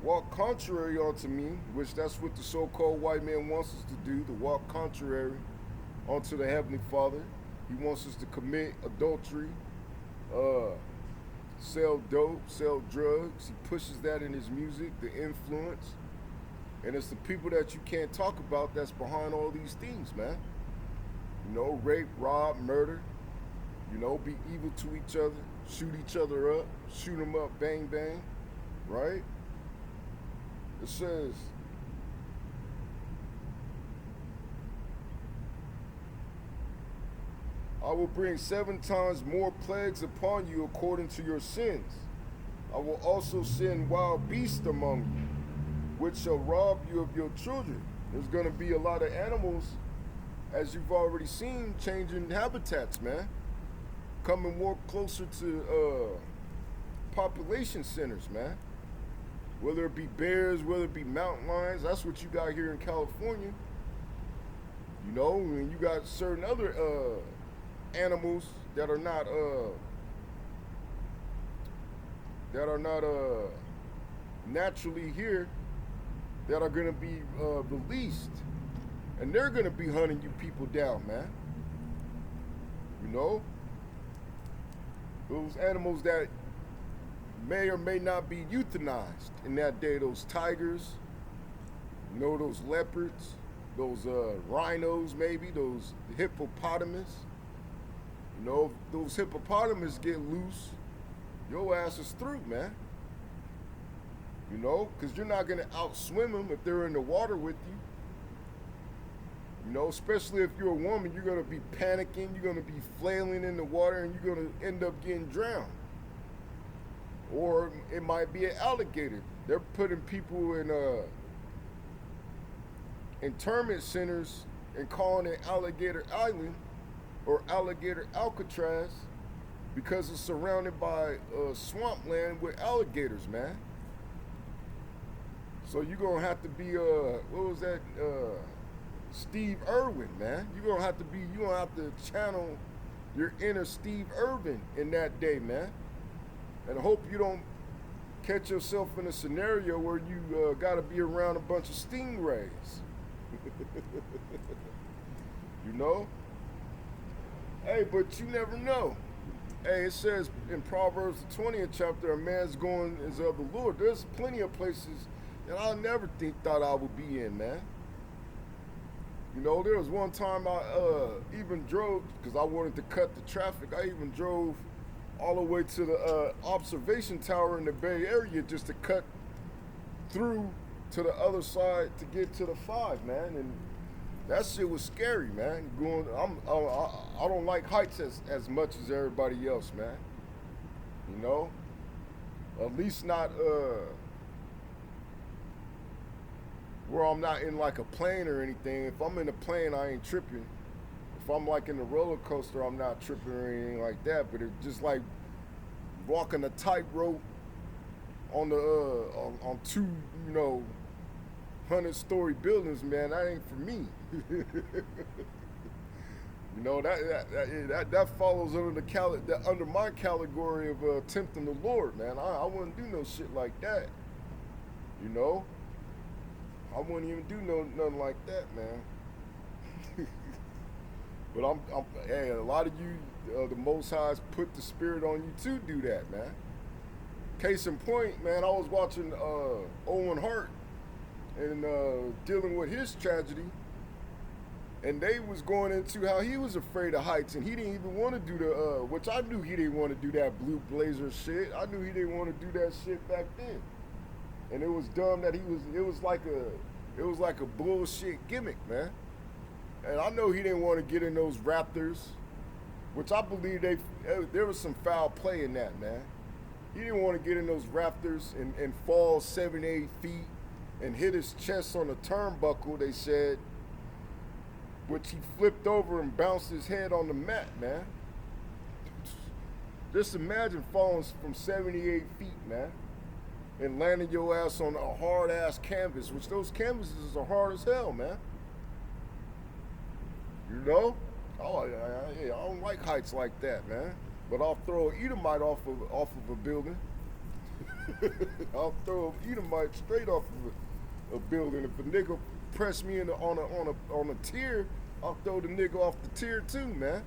walk contrary unto me, which that's what the so-called white man wants us to do, to walk contrary unto the Heavenly Father. He wants us to commit adultery, sell dope, sell drugs. He pushes that in his music, the influence. And it's the people that you can't talk about that's behind all these things, man. You know, rape, rob, murder. You know, be evil to each other, shoot each other up, shoot them up, bang, bang. Right? It says, I will bring 7 times more plagues upon you according to your sins. I will also send wild beasts among you, which shall rob you of your children. There's going to be a lot of animals, as you've already seen, changing habitats, man. Coming more closer to population centers, man. Whether it be bears, whether it be mountain lions, that's what you got here in California. You know, and you got certain other animals that are not naturally here, that are gonna be released, and they're gonna be hunting you people down, man. You know, those animals that may or may not be euthanized in that day, those tigers, you know, those leopards, those rhinos, maybe those hippopotamus. You know, if those hippopotamus get loose, your ass is through, man. You know, because you're not going to outswim them if they're in the water with you. You know, especially if you're a woman, you're going to be panicking, you're going to be flailing in the water, and you're going to end up getting drowned. Or it might be an alligator. They're putting people in internment centers and calling it Alligator Island or Alligator Alcatraz because it's surrounded by swampland with alligators, man. So you're going to have to be, what was that, Steve Irwin, man. You're going to have to channel your inner Steve Irwin in that day, man. And I hope you don't catch yourself in a scenario where you got to be around a bunch of stingrays. You know? Hey, but you never know. Hey, it says in Proverbs the 20th chapter, a man's going is of the Lord. There's plenty of places that I never thought I would be in, man. You know, there was one time I even drove, because I wanted to cut the traffic, I even drove all the way to the observation tower in the Bay Area just to cut through to the other side to get to the 5, man. And that shit was scary, man. I don't like heights as much as everybody else, man. You know, at least not where I'm not in like a plane or anything. If I'm in a plane, I ain't tripping. If I'm like in a roller coaster, I'm not tripping or anything like that. But it's just like walking a tightrope on the on 2, you know, 100-story buildings, man. That ain't for me. You know, that falls under my category of tempting the Lord, man. I wouldn't do no shit like that. You know, I wouldn't even do nothing like that, man. But hey, a lot of you, the Most High's put the spirit on you to do that, man. Case in point, man, I was watching Owen Hart and dealing with his tragedy, and they was going into how he was afraid of heights, and he didn't even want to do the, which I knew he didn't want to do that Blue Blazer shit. I knew he didn't want to do that shit back then, and it was dumb that it was like a bullshit gimmick, man. And I know he didn't want to get in those Raptors, which I believe there was some foul play in that, man. He didn't want to get in those Raptors and fall 7, 8 feet and hit his chest on a turnbuckle, they said, which he flipped over and bounced his head on the mat, man. Just imagine falling from 78 feet, man, and landing your ass on a hard-ass canvas, which those canvases are hard as hell, man. You know? Oh, I don't like heights like that, man. But I'll throw an Edomite off of a building. I'll throw an Edomite straight off of a building. If a nigga press me on a tier, I'll throw the nigga off the tier too, man.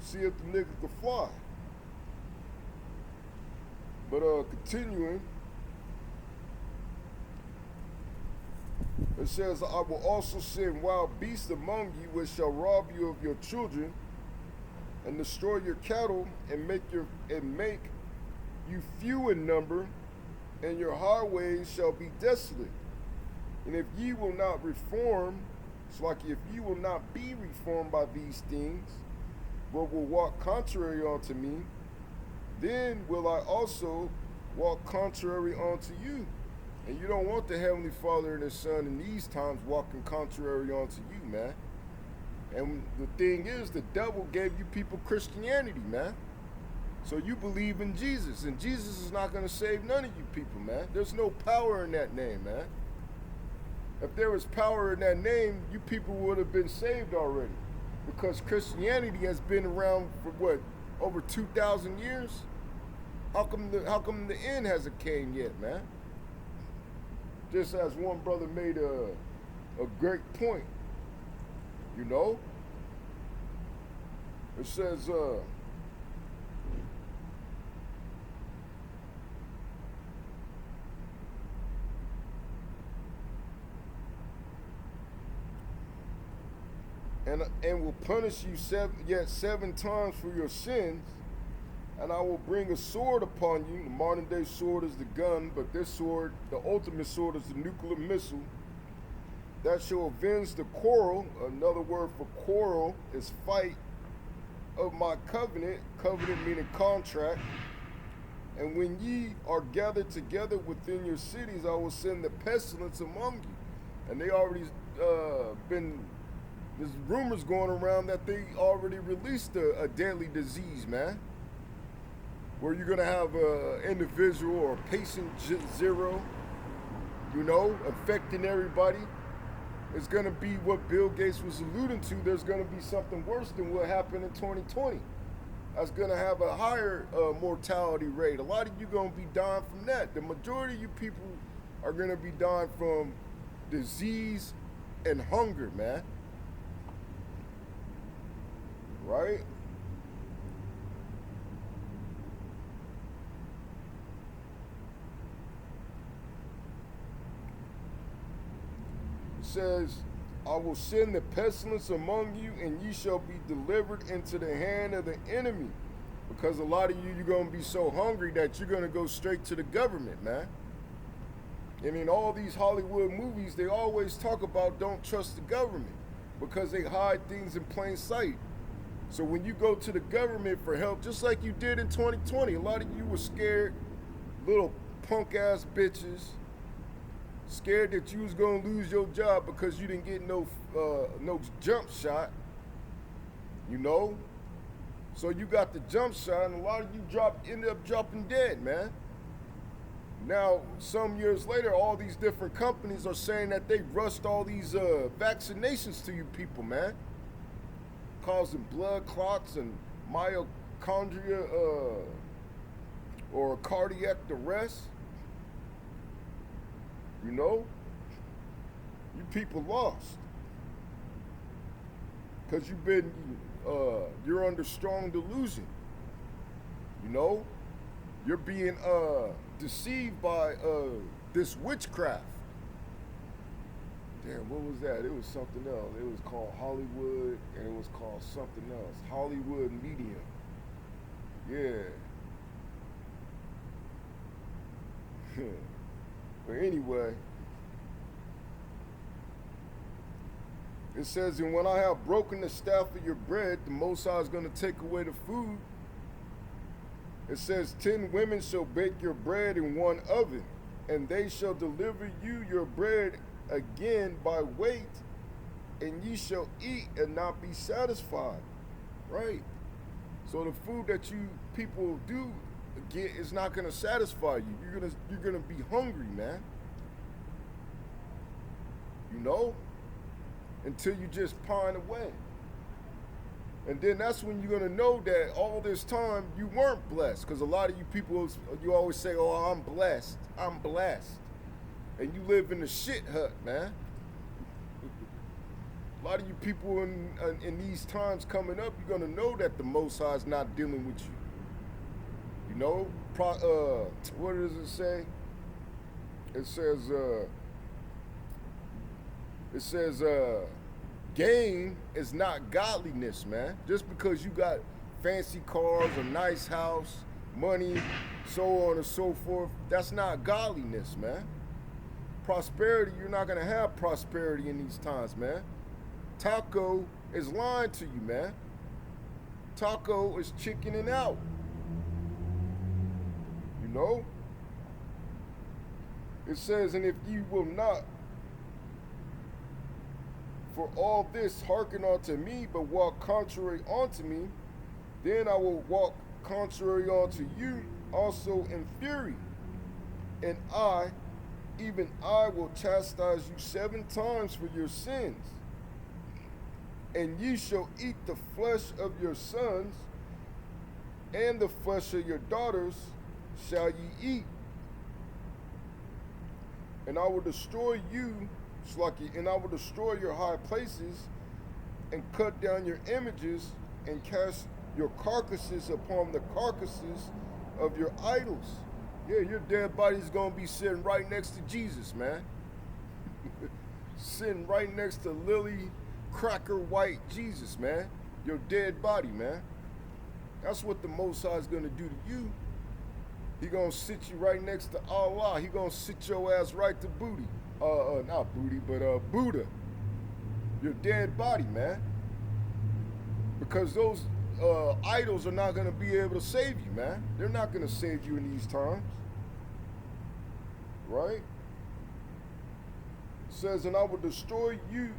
See if the nigga can fly. But continuing, it says, I will also send wild beasts among you, which shall rob you of your children, and destroy your cattle, and make you few in number, and your highways shall be desolate. And if ye will not reform, it's like if ye will not be reformed by these things, but will walk contrary unto me, then will I also walk contrary unto you. And you don't want the Heavenly Father and His Son in these times walking contrary unto you, man. And the thing is, the devil gave you people Christianity, man. So you believe in Jesus, and Jesus is not going to save none of you people, man. There's no power in that name, man. If there was power in that name, you people would have been saved already. Because Christianity has been around for what, over 2,000 years? How come the end hasn't came yet, man? Just as one brother made a great point, you know? It says, and will punish you yet 7 times for your sins, and I will bring a sword upon you. The modern day sword is the gun, but this sword, the ultimate sword, is the nuclear missile. That shall avenge the quarrel. Another word for quarrel is fight of my covenant. Covenant meaning contract. And when ye are gathered together within your cities, I will send the pestilence among you. And they already there's rumors going around that they already released a deadly disease, man. Where you're gonna have an individual or patient zero, you know, affecting everybody. It's gonna be what Bill Gates was alluding to. There's gonna be something worse than what happened in 2020. That's gonna have a higher mortality rate. A lot of you gonna be dying from that. The majority of you people are gonna be dying from disease and hunger, man. Right? It says, I will send the pestilence among you, and ye shall be delivered into the hand of the enemy. Because a lot of you're going to be so hungry that you're going to go straight to the government, man. And in all these Hollywood movies, they always talk about don't trust the government because they hide things in plain sight. So when you go to the government for help, just like you did in 2020, a lot of you were scared, little punk ass bitches, scared that you was gonna lose your job because you didn't get no jump shot, you know? So you got the jump shot, and a lot of you ended up dropping dead, man. Now, some years later, all these different companies are saying that they rushed all these vaccinations to you people, man. Causing blood clots and mitochondria or cardiac arrest. You know? You people lost. Because you're under strong delusion. You know? You're being deceived by this witchcraft. Damn, what was that? It was something else. It was called Hollywood, and it was called something else. Hollywood Medium. Yeah. But anyway, it says, and when I have broken the staff of your bread, the Most High is going to take away the food. It says, 10 women shall bake your bread in one oven, and they shall deliver you your bread again by weight, and ye shall eat and not be satisfied. Right? So the food that you people do get is not gonna satisfy you. You're gonna be hungry, man. You know? Until you just pine away. And then that's when you're gonna know that all this time you weren't blessed. Because a lot of you people, you always say, oh, I'm blessed. I'm blessed. And you live in the shit hut, man. A lot of you people in these times coming up, you're gonna know that the Most High is not dealing with you. You know, what does it say? It says, gain is not godliness, man. Just because you got fancy cars, a nice house, money, so on and so forth, that's not godliness, man. Prosperity, you're not gonna have prosperity in these times, man. Taco is lying to you, man. Taco is chickening out. You know? It says, and if you will not for all this hearken unto me, but walk contrary unto me, then I will walk contrary unto you also in fury. And I, even I, will chastise you 7 times for your sins. And ye shall eat the flesh of your sons, and the flesh of your daughters shall ye eat. And I will destroy you, and I will destroy your high places, and cut down your images, and cast your carcasses upon the carcasses of your idols. Yeah, your dead body's gonna be sitting right next to Jesus, man. Sitting right next to Lily Cracker White Jesus, man. Your dead body, man. That's what the Most High is gonna do to you. He gonna sit you right next to Allah. He gonna sit your ass right to booty. Not booty, but Buddha. Your dead body, man. Because those idols are not gonna be able to save you, man. They're not gonna save you in these times. Right? It says, and I will destroy you,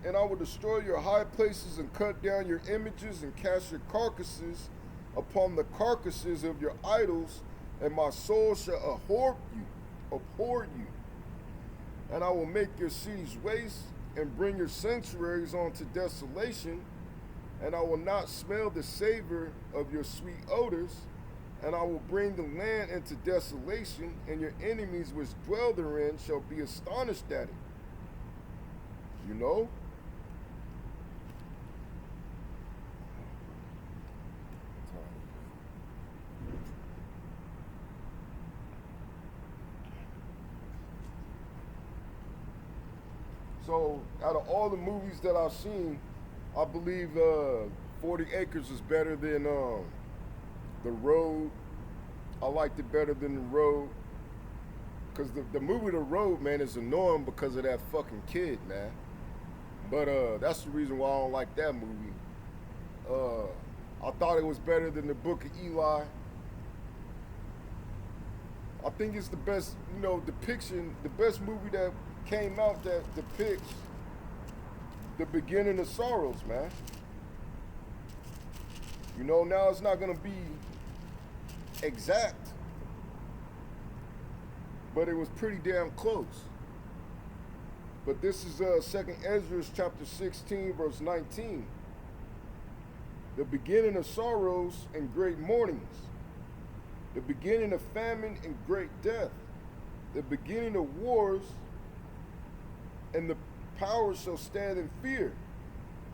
and I will destroy your high places, and cut down your images, and cast your carcasses upon the carcasses of your idols, and my soul shall abhor you. And I will make your cities waste, and bring your sanctuaries onto desolation, and I will not smell the savor of your sweet odors, and I will bring the land into desolation, and your enemies which dwell therein shall be astonished at it. You know? So, out of all the movies that I've seen, I believe 40 Acres is better than The Road. I liked it better than The Road. Because the movie The Road, man, is annoying because of that fucking kid, man. But that's the reason why I don't like that movie. I thought it was better than The Book of Eli. I think it's the best, depiction, the best movie that came out that depicts the beginning of sorrows, man. Now it's not gonna be exact, but it was pretty damn close. But this is 2nd Ezra chapter 16, verse 19. The beginning of sorrows and great mournings, the beginning of famine and great death, the beginning of wars, and the powers shall stand in fear.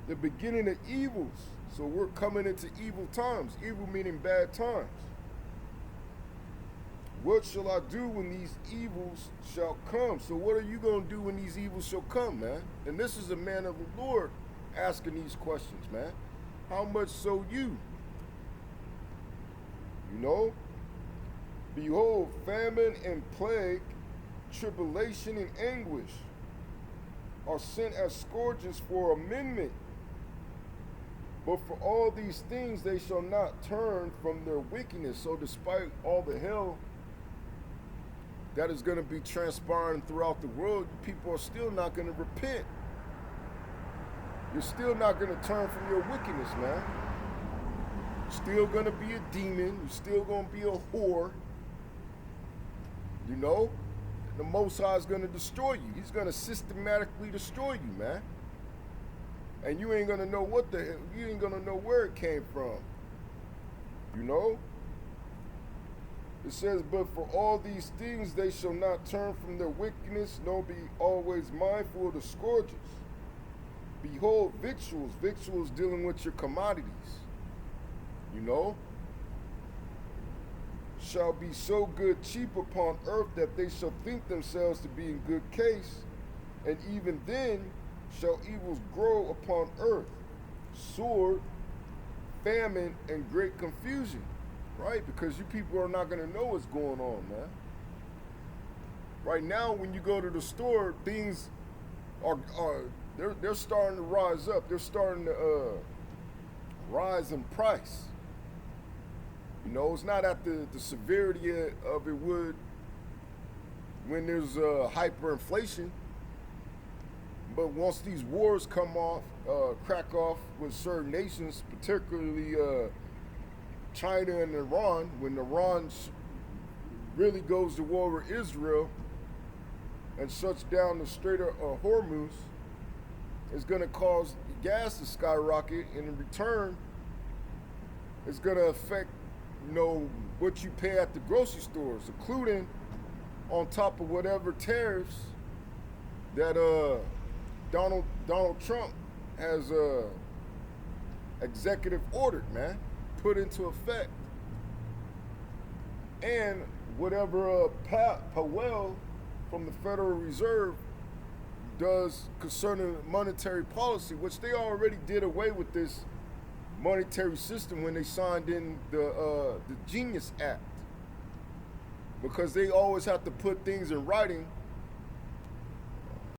The beginning of evils. So we're coming into evil times. Evil meaning bad times. What shall I do when these evils shall come? So what are you going to do when these evils shall come, man? And this is a man of the Lord asking these questions, man. How much so you? Behold, famine and plague, tribulation and anguish are sent as scourges for amendment. But for all these things they shall not turn from their wickedness. So despite all the hell that is going to be transpiring throughout the world, people are still not going to repent. You're still not going to turn from your wickedness, man. You're still going to be a demon. You're still going to be a whore. The Most High is going to destroy you. He's going to systematically destroy you, man. and you ain't gonna know what the hell, you ain't gonna know where it came from. You know? It says, but for all these things they shall not turn from their wickedness, nor be always mindful of the scourges. Behold, victuals dealing with your commodities, you know, shall be so good cheap upon earth that they shall think themselves to be in good case, and even then shall evils grow upon earth, sword, famine, and great confusion. Right? Because you people are not going to know what's going on, man. Right now, when you go to the store, things are they're starting to rise up. They're starting to rise in price. You know, it's not at the severity of it would when there's hyperinflation. But once these wars come off, crack off with certain nations, particularly China and Iran, when Iran really goes to war with Israel and shuts down the Strait of Hormuz, it's going to cause gas to skyrocket, and in return, it's going to affect, you know, what you pay at the grocery stores, including on top of whatever tariffs that Donald Trump has executive ordered, man, put into effect, and whatever Powell from the Federal Reserve does concerning monetary policy, which they already did away with this monetary system when they signed in the Genius Act, because they always have to put things in writing